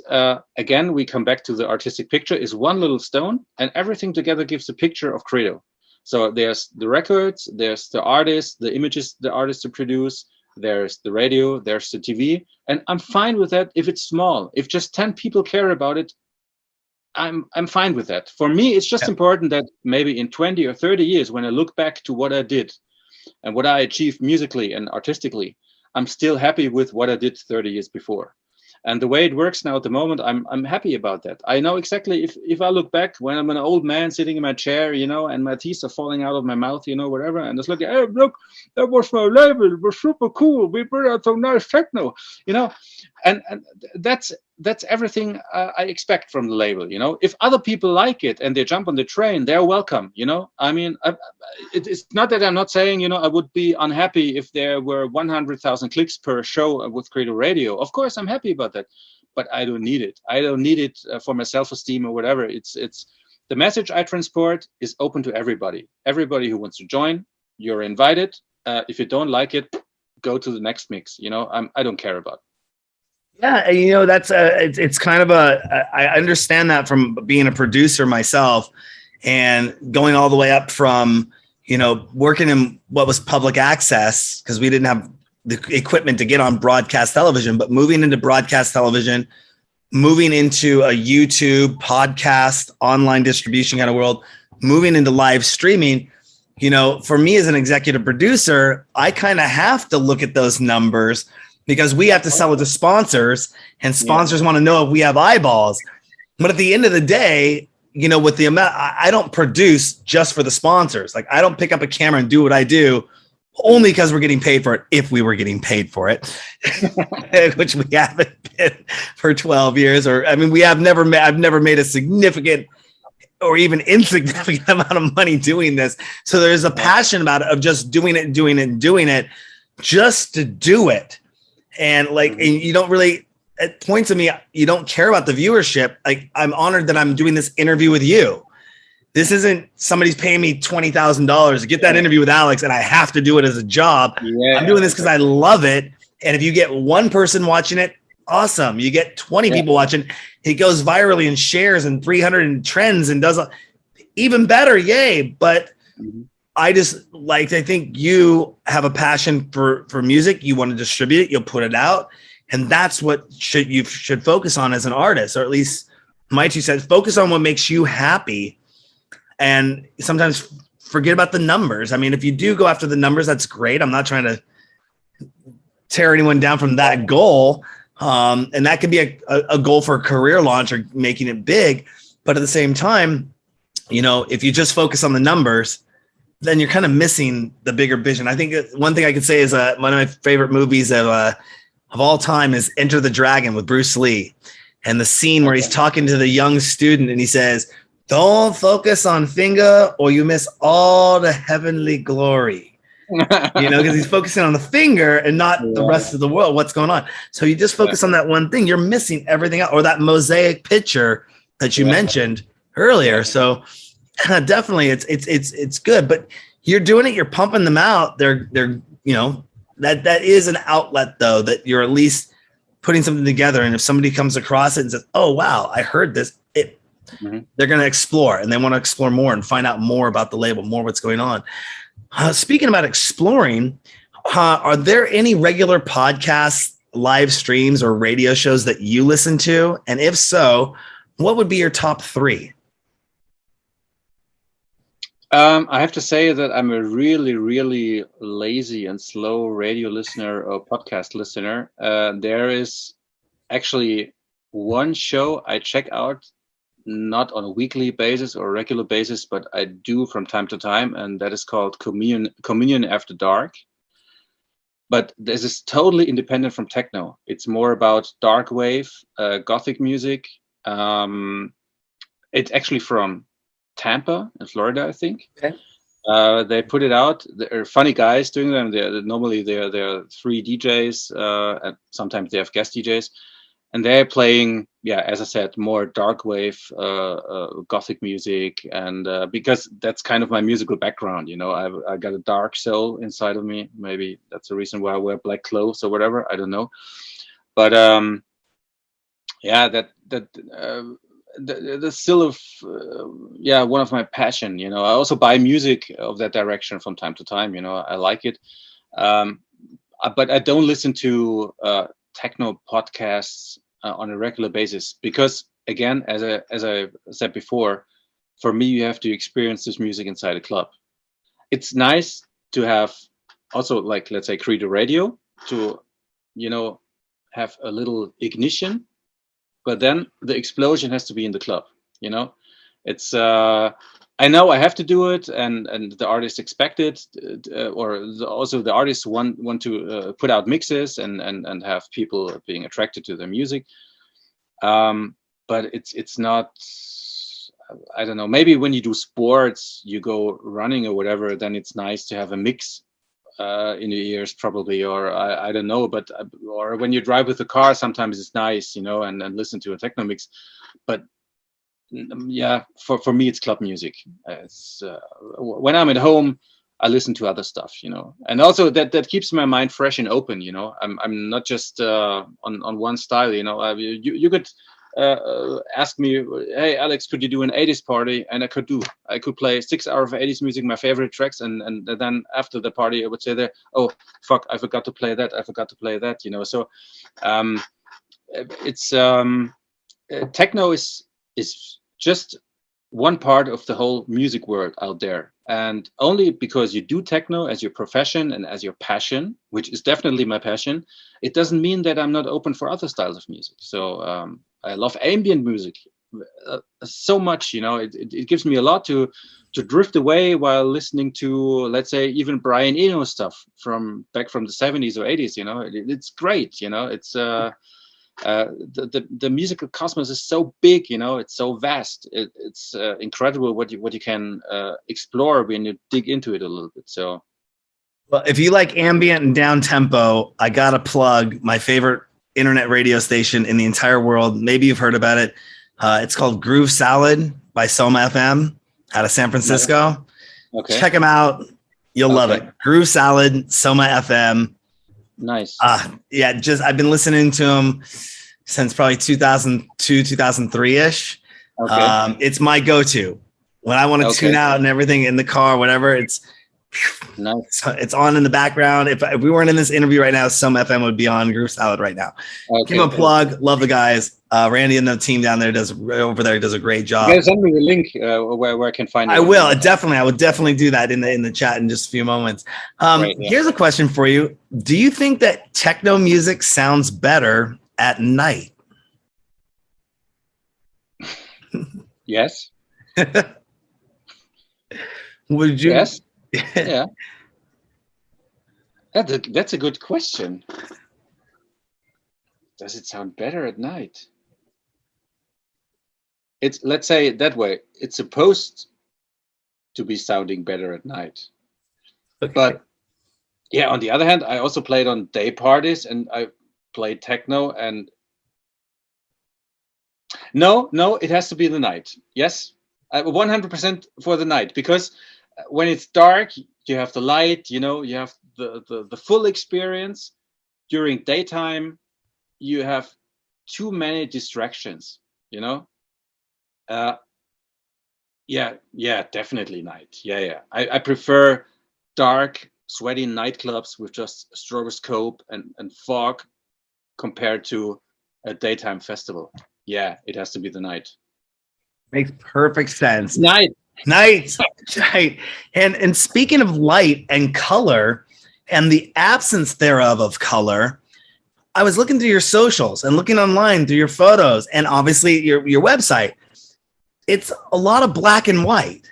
again, we come back to the artistic picture is one little stone and everything together gives a picture of Credo. So there's the records, there's the artists, the images the artists produce, there's the radio, there's the TV. And I'm fine with that if it's small. If just 10 people care about it, I'm fine with that. For me, it's just important that maybe in 20 or 30 years, when I look back to what I did and what I achieved musically and artistically, I'm still happy with what I did 30 years before. And the way it works now at the moment, I'm happy about that. I know exactly if I look back when I'm an old man sitting in my chair, and my teeth are falling out of my mouth, whatever, and it's like, hey, look, that was my label. It was super cool. We brought out some nice techno, and that's everything I expect from the label. If other people like it and they jump on the train, they're welcome. I mean, it's not that I'm not saying, I would be unhappy if there were 100,000 clicks per show with Credo Radio. Of course, I'm happy about that, but I don't need it. I don't need it for my self-esteem or whatever. It's the message I transport is open to everybody. Everybody who wants to join, you're invited. If you don't like it, go to the next mix. I don't care about it. Yeah, that's it's kind of I understand that from being a producer myself and going all the way up from, working in what was public access because we didn't have the equipment to get on broadcast television, but moving into broadcast television, moving into a YouTube podcast, online distribution kind of world, moving into live streaming. For me as an executive producer, I kind of have to look at those numbers because we have to sell it to sponsors and sponsors want to know if we have eyeballs. But at the end of the day, with the amount, I don't produce just for the sponsors. Like I don't pick up a camera and do what I do only because we're getting paid for it. If we were getting paid for it, which we haven't been for 12 years, I've never made a significant or even insignificant amount of money doing this. So there's a passion about it of just doing it just to do it. And and you don't really, at points of me, you don't care about the viewership. Like I'm honored that I'm doing this interview with you. This isn't somebody's paying me $20,000 to get that interview with Alex and I have to do it as a job. Yeah, I'm doing this because I love it. And if you get one person watching it, awesome. You get 20 people watching, it goes virally and shares and 300 and trends and does even better. Yay. But I think you have a passion for music. You want to distribute it. You'll put it out. And that's what you should focus on as an artist, or at least my 2 cents, focus on what makes you happy. And sometimes forget about the numbers. I mean, if you do go after the numbers, that's great. I'm not trying to tear anyone down from that goal. And that could be a goal for a career launch or making it big. But at the same time, if you just focus on the numbers, then you're kind of missing the bigger vision. I think one thing I could say is one of my favorite movies of all time is Enter the Dragon with Bruce Lee. And the scene where he's talking to the young student and he says, Don't focus on finger or you miss all the heavenly glory. Because he's focusing on the finger and not the rest of the world, what's going on. So you just focus on that one thing, you're missing everything else, or that mosaic picture that you mentioned earlier. So definitely it's good, but you're doing it, you're pumping them out. They're that is an outlet though, that you're at least putting something together. And if somebody comes across it and says, oh wow, I heard this, they're going to explore and they want to explore more and find out more about the label, more what's going on. Speaking about exploring, are there any regular podcasts, live streams, or radio shows that you listen to? And if so, what would be your top 3? I have to say that I'm a really, really lazy and slow radio listener or podcast listener. There is actually one show I check out, not on a weekly basis or regular basis, but I do from time to time, and that is called Communion After Dark. But this is totally independent from techno. It's more about dark wave, gothic music. It's actually from Tampa in Florida, I think. Okay. They put it out. They're funny guys doing them. Normally they're 3 DJs, and sometimes they have guest DJs. And they're playing, as I said, more dark wave, gothic music, and because that's kind of my musical background, I got a dark soul inside of me. Maybe that's the reason why I wear black clothes or whatever. I don't know, but that's still one of my passion. I also buy music of that direction from time to time. I like it, but I don't listen to techno podcasts on a regular basis because, again, as I said before, for me you have to experience this music inside a club. It's nice to have also, like, let's say, create a radio to have a little ignition, but then the explosion has to be in the club. It's I know I have to do it, and the artists expect it, also the artists want to put out mixes and have people being attracted to their music. But it's not. I don't know. Maybe when you do sports, you go running or whatever, then it's nice to have a mix in your ears, probably, or I don't know. But or when you drive with the car, sometimes it's nice, and listen to a techno mix. But for me it's club music. It's when I'm at home I listen to other stuff, and also that keeps my mind fresh and open. I'm not just on one style. You could ask me, hey Alex, could you do an 80s party? And I could play 6 hours of 80s music, my favorite tracks, and then after the party I would say there, oh fuck, I forgot to play that, so it's techno is just one part of the whole music world out there. And only because you do techno as your profession and as your passion, which is definitely my passion, it doesn't mean that I'm not open for other styles of music. So I love ambient music so much, it gives me a lot to drift away while listening to, let's say, even Brian Eno stuff from back from the 70s or 80s. It's great. It's the musical cosmos is so big, it's so vast. It's incredible what you can explore when you dig into it a little bit. So, well, if you like ambient and down tempo, I gotta plug my favorite internet radio station in the entire world. Maybe you've heard about it. It's called Groove Salad by Soma FM out of San Francisco. Okay. Check them out. You'll love it. Groove Salad, Soma FM. Nice. I've been listening to them since probably 2002, 2003-ish. Okay. It's my go-to when I want to tune out and everything in the car, whatever. It's nice. It's on in the background. If we weren't in this interview right now, some FM would be on Groove Salad right now. Give them a plug. Love the guys. Randy and the team down there does a great job. You guys send me the link where I can find it. I will. I would definitely do that in the chat in just a few moments. Here's a question for you. Do you think that techno music sounds better at night? Yes. Would you? Yes. Yeah. That's a good question. Does it sound better at night? it's, let's say it that way, it's supposed to be sounding better at night. Okay. But yeah, on the other hand, I also played on day parties, and I played techno, and no, it has to be the night. Yes, 100% for the night, because when it's dark, you have the light, you know, you have the full experience. During daytime, you have too many distractions, you know. Yeah, definitely night. Yeah. I prefer dark, sweaty nightclubs with just stroboscope and fog compared to a daytime festival. Yeah, it has to be the night. Makes perfect sense. Night. Right. And speaking of light and color and the absence thereof of color, I was looking through your socials and looking online through your photos and obviously your website. It's a lot of black and white.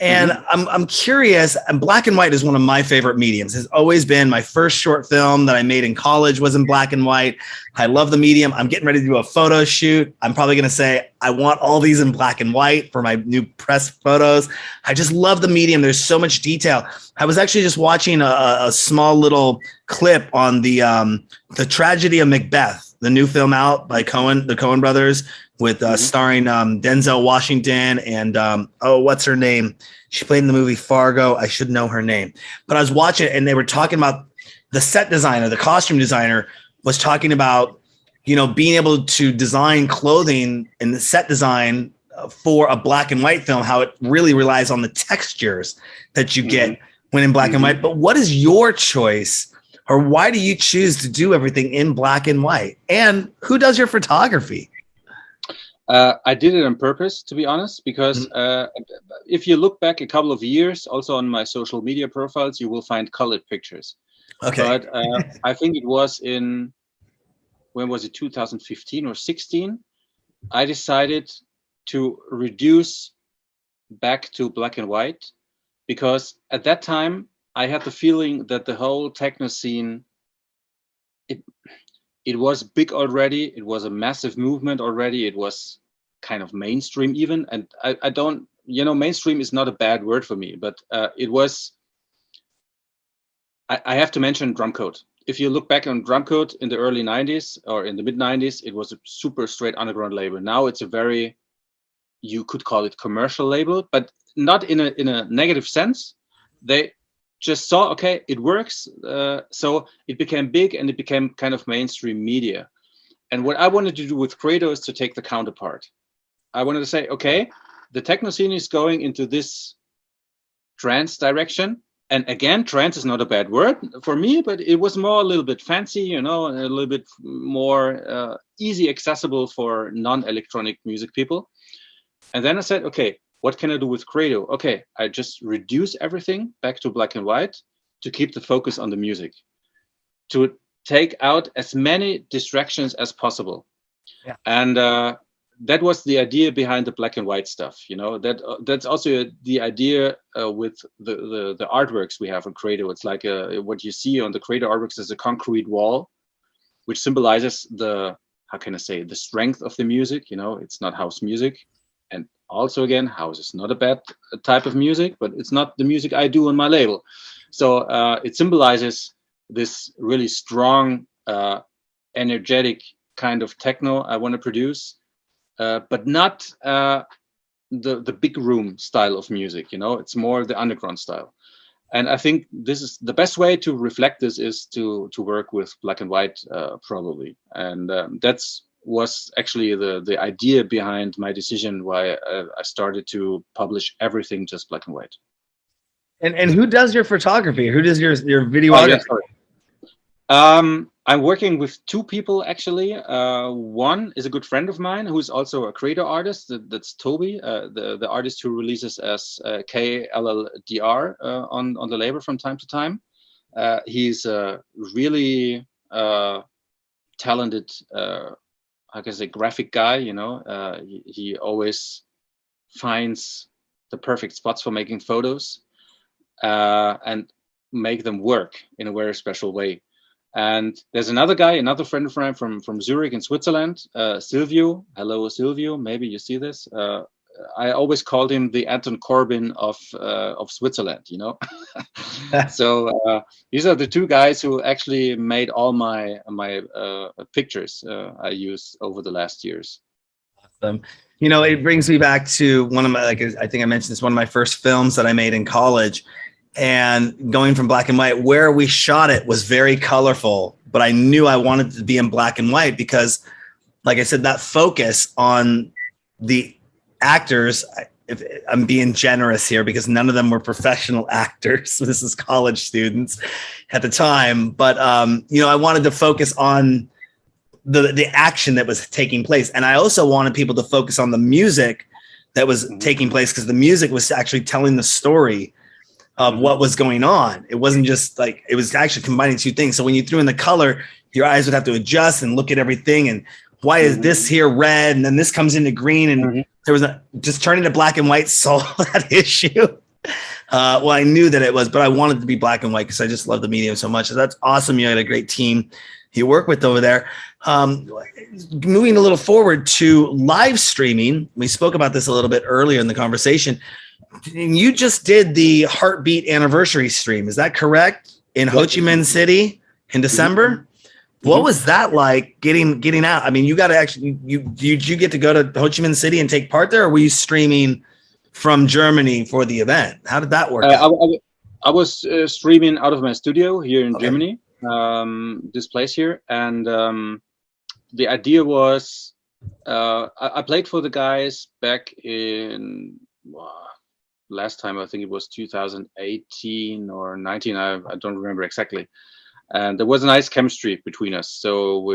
And I'm curious, and black and white is one of my favorite mediums. It's always been. My first short film that I made in college was in black and white. I love the medium. I'm getting ready to do a photo shoot. I'm probably going to say, I want all these in black and white for my new press photos. I just love the medium. There's so much detail. I was actually just watching a small little clip on the Tragedy of Macbeth, the new film out by the Coen brothers, with starring Denzel Washington and what's her name? She played in the movie Fargo. I should know her name. But I was watching it, and they were talking about the set designer, the costume designer was talking about, you know, being able to design clothing and the set design for a black and white film, how it really relies on the textures that you get when in black and white. But what is your choice, or why do you choose to do everything in black and white? And who does your photography? I did it on purpose, to be honest, because if you look back a couple of years, also on my social media profiles, you will find colored pictures. Okay. But I think it was when was it, 2015 or 16? I decided to reduce back to black and white, because at that time I had the feeling that the whole techno scene, it was big already. It was a massive movement already. It was kind of mainstream even. And I don't, you know, mainstream is not a bad word for me, but it was, I have to mention Drumcode. If you look back on Drumcode in the early 90s or in the mid 90s, it was a super straight underground label. Now it's a very, you could call it commercial label, but not in a negative sense. They just saw, okay, it works. So it became big and it became kind of mainstream media. And what I wanted to do with Credo is to take the counterpart. I wanted to say, okay, the techno scene is going into this trance direction. And again, trance is not a bad word for me, but it was more a little bit fancy, you know, and a little bit more easy accessible for non-electronic music people. And then I said, okay, what can I do with Credo? Okay, I just reduce everything back to black and white to keep the focus on the music, to take out as many distractions as possible. Yeah. And that was the idea behind the black and white stuff. You know, that's also the idea with the artworks we have on Credo. It's like what you see on the Credo artworks is a concrete wall, which symbolizes the, how can I say, the strength of the music. You know, it's not house music. And also, again, house is not a bad type of music, but it's not the music I do on my label. So it symbolizes this really strong, energetic kind of techno I want to produce, but not the big room style of music. You know, it's more the underground style. And I think this is the best way to reflect this is to work with black and white, probably. And that's was actually the idea behind my decision why I started to publish everything just black and white. And who does your photography? Who does your videography? Oh, yeah, I'm working with two people actually. One is a good friend of mine who's also a creator artist. That's Toby, the artist who releases as KLLDR on the label from time to time. He's a really talented, I guess, a graphic guy. You know, he always finds the perfect spots for making photos and make them work in a very special way. And there's another friend of mine from Zurich in Switzerland, Silvio. Hello, Silvio. Maybe you see this. I always called him the Anton Corbijn of Switzerland, you know. So these are the two guys who actually made all my pictures I use over the last years. Awesome. You know, it brings me back to one of my, like I think I mentioned this, one of my first films that I made in college, and going from black and white. Where we shot it was very colorful, but I knew I wanted to be in black and white because, like I said, that focus on the actors, if I'm being generous here because none of them were professional actors. So this is college students at the time. But, you know, I wanted to focus on the action that was taking place. And I also wanted people to focus on the music that was taking place, because the music was actually telling the story of what was going on. It wasn't just like, it was actually combining two things. So when you threw in the color, your eyes would have to adjust and look at everything. And why is this here red? And then this comes into green. And there was just turning to black and white solved that issue. Well, I knew that it was, but I wanted to be black and white because I just love the medium so much. So that's awesome. You had a great team you work with over there. Moving a little forward to live streaming. We spoke about this a little bit earlier in the conversation. You just did the Heartbeat anniversary stream. Is that correct? In Ho Chi Minh City in December? What was that like getting out? I mean, you got to actually, did you get to go to Ho Chi Minh City and take part there, or were you streaming from Germany for the event? How did that work? I was streaming out of my studio here in Germany, this place here. And the idea was, I played for the guys back in, last time, I think it was 2018 or 19. I don't remember exactly. And there was a nice chemistry between us. So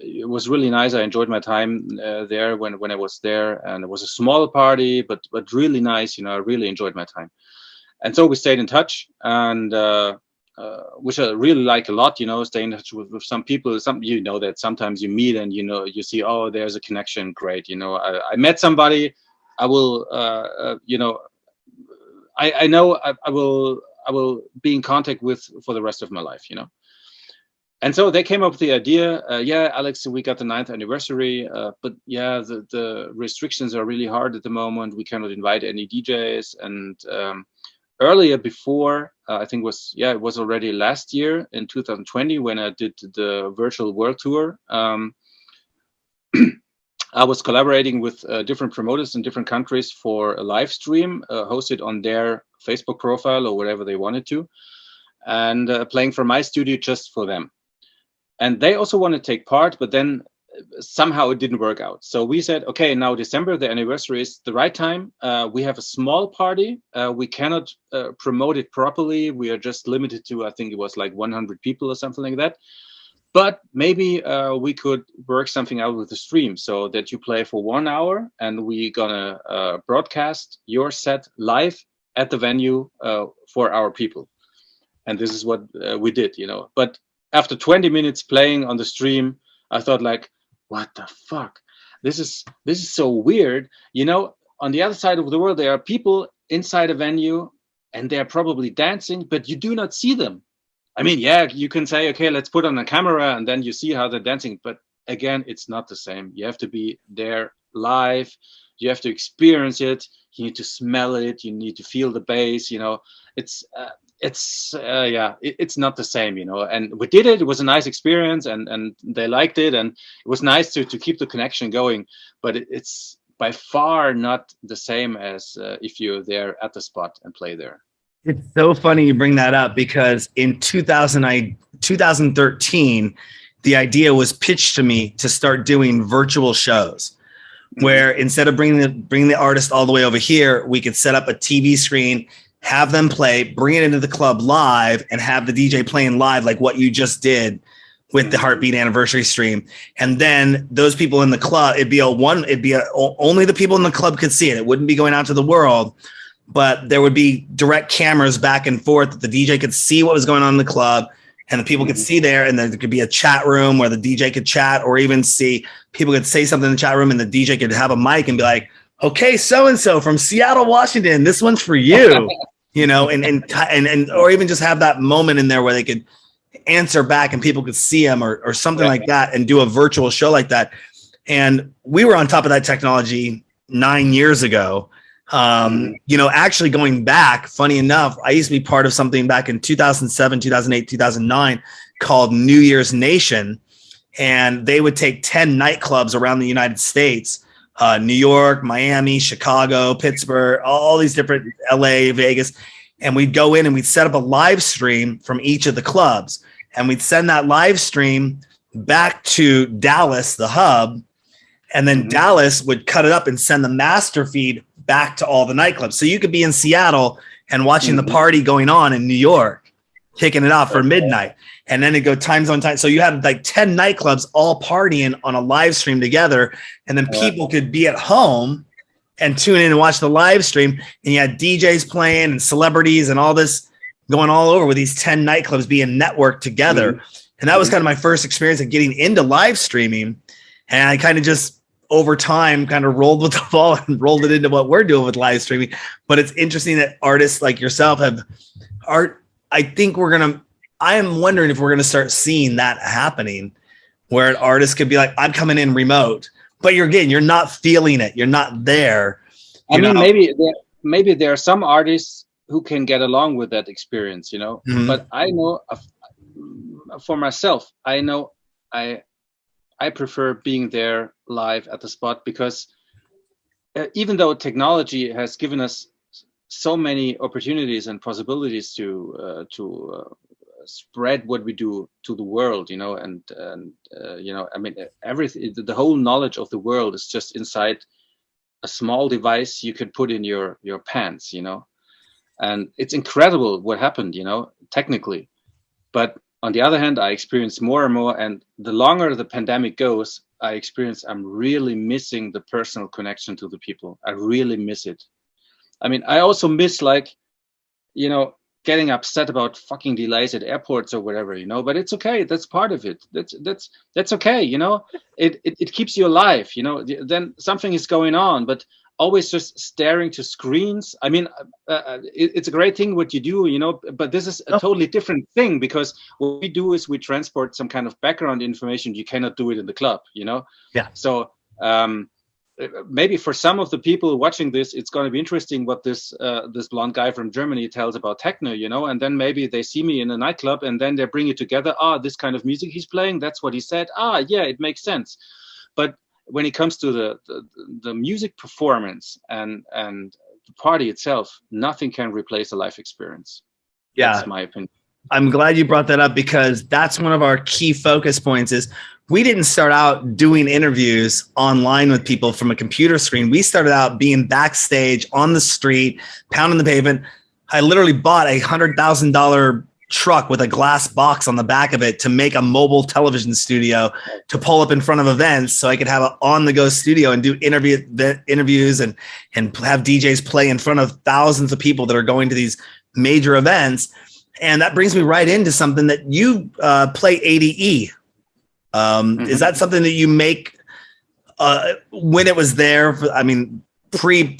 it was really nice. I enjoyed my time there when I was there. And it was a small party, but really nice. You know, I really enjoyed my time. And so we stayed in touch, and which I really like a lot, you know, staying in touch with some people. You know, that sometimes you meet and, you know, you see, oh, there's a connection. Great. You know, I met somebody. I will, you know, I know I will be in contact with for the rest of my life, you know. And so they came up with the idea, yeah, Alex, we got the 9th anniversary, but yeah, the restrictions are really hard at the moment. We cannot invite any DJs. And earlier before, I think it was already last year in 2020 when I did the virtual world tour. I was collaborating with different promoters in different countries for a live stream hosted on their Facebook profile or whatever they wanted to, and playing from my studio just for them. And they also want to take part, but then somehow it didn't work out. So we said, okay, now December, the anniversary is the right time. We have a small party. We cannot promote it properly. We are just limited to, I think it was like 100 people or something like that. But maybe we could work something out with the stream so that you play for 1 hour and we're gonna broadcast your set live at the venue for our people. And this is what we did, you know. But after 20 minutes playing on the stream, I thought like, what the fuck? This is so weird. You know, on the other side of the world, there are people inside a venue and they're probably dancing, but you do not see them. I mean, yeah, you can say, okay, let's put on a camera and then you see how they're dancing. But again, it's not the same. You have to be there live. You have to experience it. You need to smell it. You need to feel the bass. You know, it's not the same, you know. And we did it. It was a nice experience, and they liked it, and it was nice to keep the connection going. But it's by far not the same as if you're there at the spot and play there. It's so funny you bring that up, because in 2013, the idea was pitched to me to start doing virtual shows, where instead of bringing the artist all the way over here, we could set up a TV screen, have them play, bring it into the club live, and have the DJ playing live like what you just did with the Heartbeat anniversary stream. And then those people in the club, only the people in the club could see it. It wouldn't be going out to the world. But there would be direct cameras back and forth that the DJ could see what was going on in the club, and the people could see there. And then there could be a chat room where the DJ could chat, or even see people could say something in the chat room and the DJ could have a mic and be like, okay, so-and-so from Seattle, Washington, this one's for you, you know, and or even just have that moment in there where they could answer back and people could see him or something like that, and do a virtual show like that. And we were on top of that technology 9 years ago. You know, actually going back, funny enough, I used to be part of something back in 2007, 2008, 2009 called New Year's Nation. And they would take 10 nightclubs around the United States, New York, Miami, Chicago, Pittsburgh, all these different, LA, Vegas. And we'd go in and we'd set up a live stream from each of the clubs. And we'd send that live stream back to Dallas, the hub. And then Dallas would cut it up and send the master feed back to all the nightclubs. So you could be in Seattle and watching the party going on in New York, kicking it off for midnight. And then it go time zone time. So you had like 10 nightclubs all partying on a live stream together. And then people could be at home and tune in and watch the live stream. And you had DJs playing and celebrities and all this going all over with these 10 nightclubs being networked together. And that was kind of my first experience of getting into live streaming. And I kind of just over time kind of rolled with the ball and rolled it into what we're doing with live streaming. But it's interesting that artists like yourself have art. I think I am wondering if we're going to start seeing that happening, where an artist could be like, I'm coming in remote, but you're not feeling it. You're not there. I mean, maybe there are some artists who can get along with that experience, you know, but I know for myself, I know I prefer being there live at the spot, because even though technology has given us so many opportunities and possibilities to spread what we do to the world, you know, and you know, I mean, everything, the whole knowledge of the world is just inside a small device you could put in your pants, you know, and it's incredible what happened, you know, technically. But on the other hand, I experience more and more, and the longer the pandemic goes, I'm really missing the personal connection to the people. I really miss it. I mean, I also miss, like, you know, getting upset about fucking delays at airports or whatever, you know, but it's okay. That's part of it. That's okay. You know, it keeps you alive, you know, then something is going on, but always just staring to screens. I mean, it's a great thing what you do, you know, but this is a totally different thing, because what we do is we transport some kind of background information. You cannot do it in the club, you know? Yeah. So, maybe for some of the people watching this, it's going to be interesting what this blonde guy from Germany tells about techno, you know, and then maybe they see me in a nightclub and then they bring it together. This kind of music he's playing, that's what he said. Yeah, it makes sense. But when it comes to the music performance and the party itself, nothing can replace a live experience. Yeah, that's my opinion. I'm glad you brought that up, because that's one of our key focus points. Is we didn't start out doing interviews online with people from a computer screen. We started out being backstage on the street, pounding the pavement. I literally bought $100,000 truck with a glass box on the back of it to make a mobile television studio to pull up in front of events, so I could have an on-the-go studio and do interviews and have DJs play in front of thousands of people that are going to these major events. And that brings me right into something that you play, ADE. Is that something that you make when it was there? I mean, pre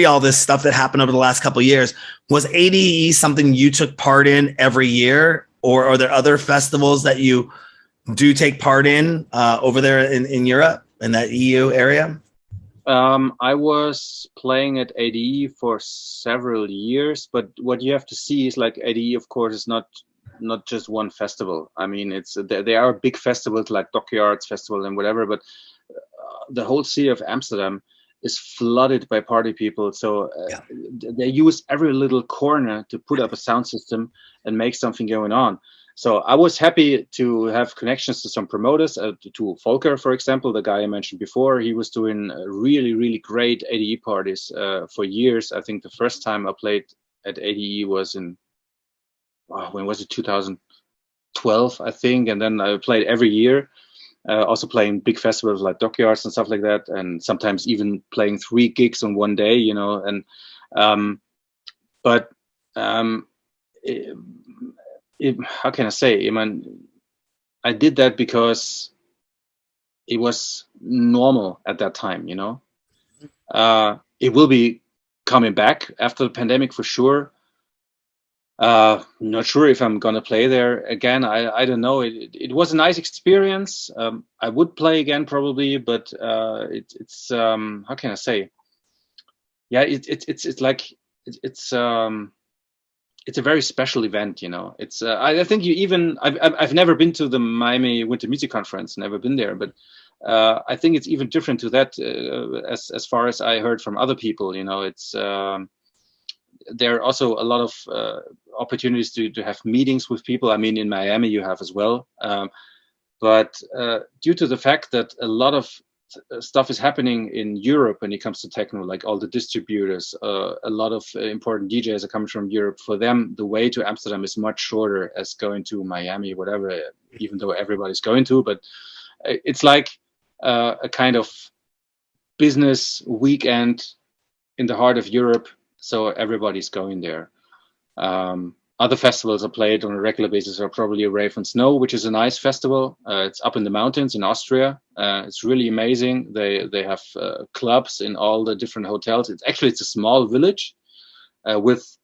all this stuff that happened over the last couple of years, was ADE something you took part in every year, or are there other festivals that you do take part in over there in Europe, in that EU area? I was playing at ADE for several years, but what you have to see is, like, ADE, of course, is not just one festival. I mean, there are big festivals like Dockyards Festival and whatever, but the whole city of Amsterdam is flooded by party people. So they use every little corner to put up a sound system and make something going on. So I was happy to have connections to some promoters, to Volker, for example, the guy I mentioned before. He was doing really, really great ADE parties for years. I think the first time I played at ADE was in, when was it, 2012, I think. And then I played every year. Also playing big festivals like Dockyards and stuff like that, and sometimes even playing 3 gigs on one day, you know. And how can I say? I mean, I did that because it was normal at that time, you know. It will be coming back after the pandemic for sure. Not sure if I'm gonna play there again. I don't know. It was a nice experience. I would play again probably, but it's how can I say? Yeah, it's like it's a very special event, you know. It's I think you even I've never been to the Miami Winter Music Conference, never been there, but I think it's even different to that as far as I heard from other people. You know, it's there are also a lot of opportunities to have meetings with people. I mean, in Miami you have as well, but due to the fact that a lot of stuff is happening in Europe when it comes to techno, like all the distributors, a lot of important DJs are coming from Europe. For them, the way to Amsterdam is much shorter as going to Miami, whatever, even though everybody's going to, but it's like a kind of business weekend in the heart of Europe. So everybody's going there. Other festivals are played on a regular basis are probably Rave and Snow, which is a nice festival. It's up in the mountains in Austria. It's really amazing. They have clubs in all the different hotels. It's a small village with,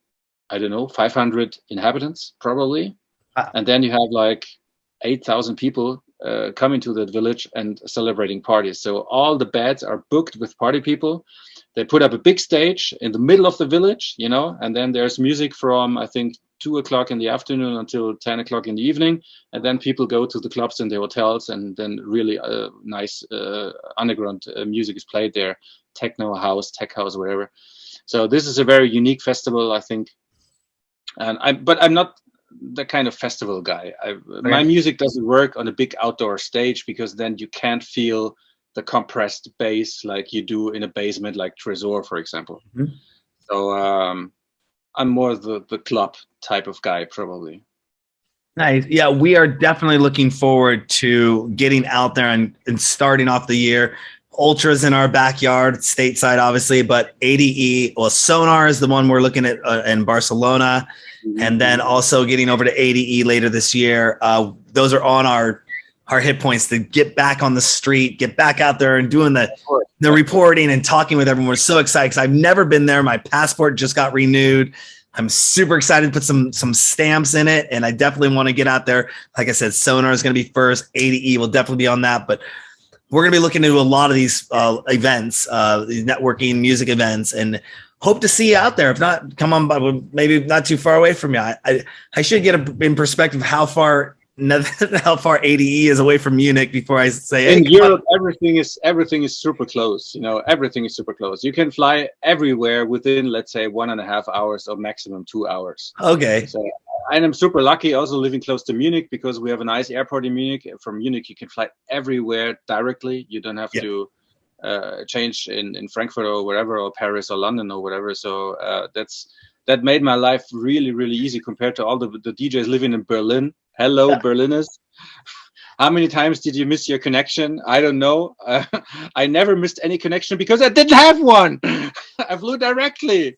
I don't know, 500 inhabitants probably. And then you have like 8,000 people coming to that village and celebrating parties. So all the beds are booked with party people. They put up a big stage in the middle of the village, you know, and then there's music from, I think, 2 o'clock in the afternoon until 10 o'clock in the evening. And then people go to the clubs and the hotels, and then really nice underground music is played there. Techno house, tech house, whatever. So this is a very unique festival, I think. And I'm not the kind of festival guy. My music doesn't work on a big outdoor stage, because then you can't feel the compressed bass like you do in a basement, like Tresor, for example. Mm-hmm. So I'm more the club type of guy, probably. Nice. Yeah, we are definitely looking forward to getting out there and starting off the year. Ultras in our backyard, stateside, obviously, but ADE, well, Sonar is the one we're looking at in Barcelona, and then also getting over to ADE later this year. Those are on our hit points to get back on the street, get back out there and doing the reporting and talking with everyone. We're so excited because I've never been there. My passport just got renewed. I'm super excited to put some stamps in it, and I definitely want to get out there. Like I said, Sonar is going to be first. ADE will definitely be on that, but we're going to be looking into a lot of these events, these networking music events, and hope to see you out there. If not, come on, maybe not too far away from you. I should get in perspective how far ADE is away from Munich before I say. In Europe, everything is super close. You know, everything is super close. You can fly everywhere within, let's say, 1.5 hours or maximum 2 hours. Okay. So, and I'm super lucky also living close to Munich, because we have a nice airport in Munich. From Munich, you can fly everywhere directly. You don't have to change in Frankfurt or wherever, or Paris or London or whatever. So that made my life really, really easy compared to all the DJs living in Berlin. Hello, Berliners. How many times did you miss your connection? I don't know. I never missed any connection because I didn't have one. I flew directly.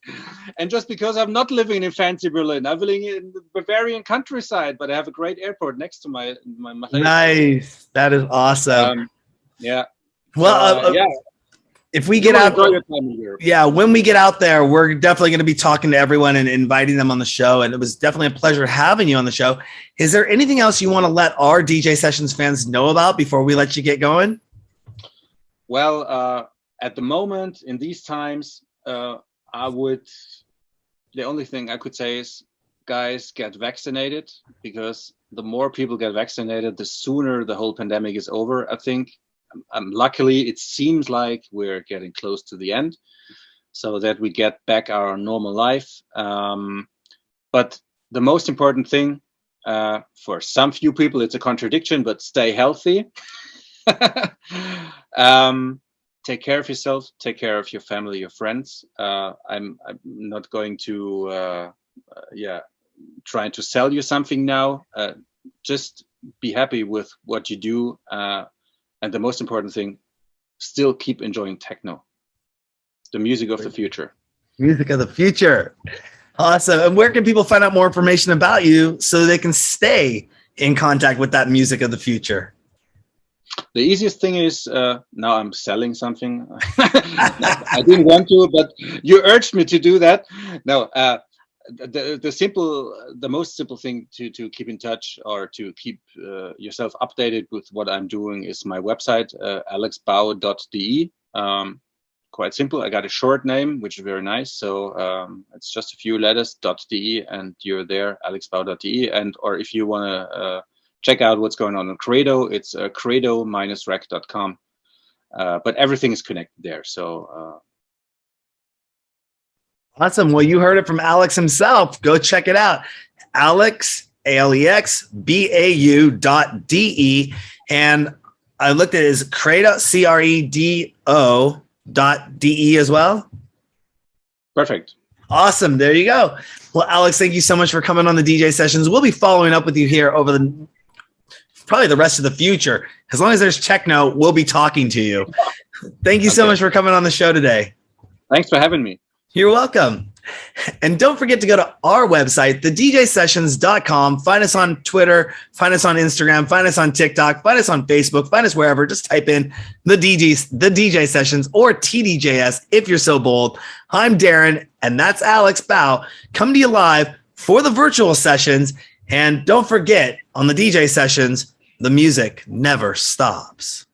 And just because I'm not living in fancy Berlin, I'm living in the Bavarian countryside, but I have a great airport next to my place. Nice. That is awesome. Yeah. Well, if we get out, when we get out there, we're definitely going to be talking to everyone and inviting them on the show. And it was definitely a pleasure having you on the show. Is there anything else you want to let our DJ Sessions fans know about before we let you get going? Well, at the moment, in these times, the only thing I could say is, guys, get vaccinated, because the more people get vaccinated, the sooner the whole pandemic is over, I think. Luckily, it seems like we're getting close to the end, so that we get back our normal life. But the most important thing, for some few people, it's a contradiction, but stay healthy. Take care of yourself, take care of your family, your friends. I'm not going to trying to sell you something now. Just be happy with what you do. And the most important thing, still keep enjoying techno, the music of the future. Music of the future. Awesome. And where can people find out more information about you so they can stay in contact with that music of the future? The easiest thing is, now I'm selling something. I didn't want to, but you urged me to do that. No, the most simple thing to keep in touch or to keep yourself updated with what I'm doing is my website, alexbau.de. Quite simple. I got a short name, which is very nice. So it's just a few letters, .de, and you're there, alexbau.de. And or if you want to check out what's going on Credo, it's credo-rec.com. But everything is connected there. So awesome. Well, you heard it from Alex himself. Go check it out. Alex, ALEXBAU.de. And I looked at his Credo, CREDO.de as well. Perfect. Awesome. There you go. Well, Alex, thank you so much for coming on the DJ sessions. We'll be following up with you here over probably the rest of the future. As long as there's techno, we'll be talking to you. Thank you so much for coming on the show today. Thanks for having me. You're welcome. And don't forget to go to our website, thedjsessions.com. Find us on Twitter, find us on Instagram, find us on TikTok, find us on Facebook, find us wherever. Just type in the DJ Sessions or TDJS if you're so bold. I'm Darren, and that's Alex Bau. Come to you live for the virtual sessions. And don't forget, on the DJ Sessions, the music never stops.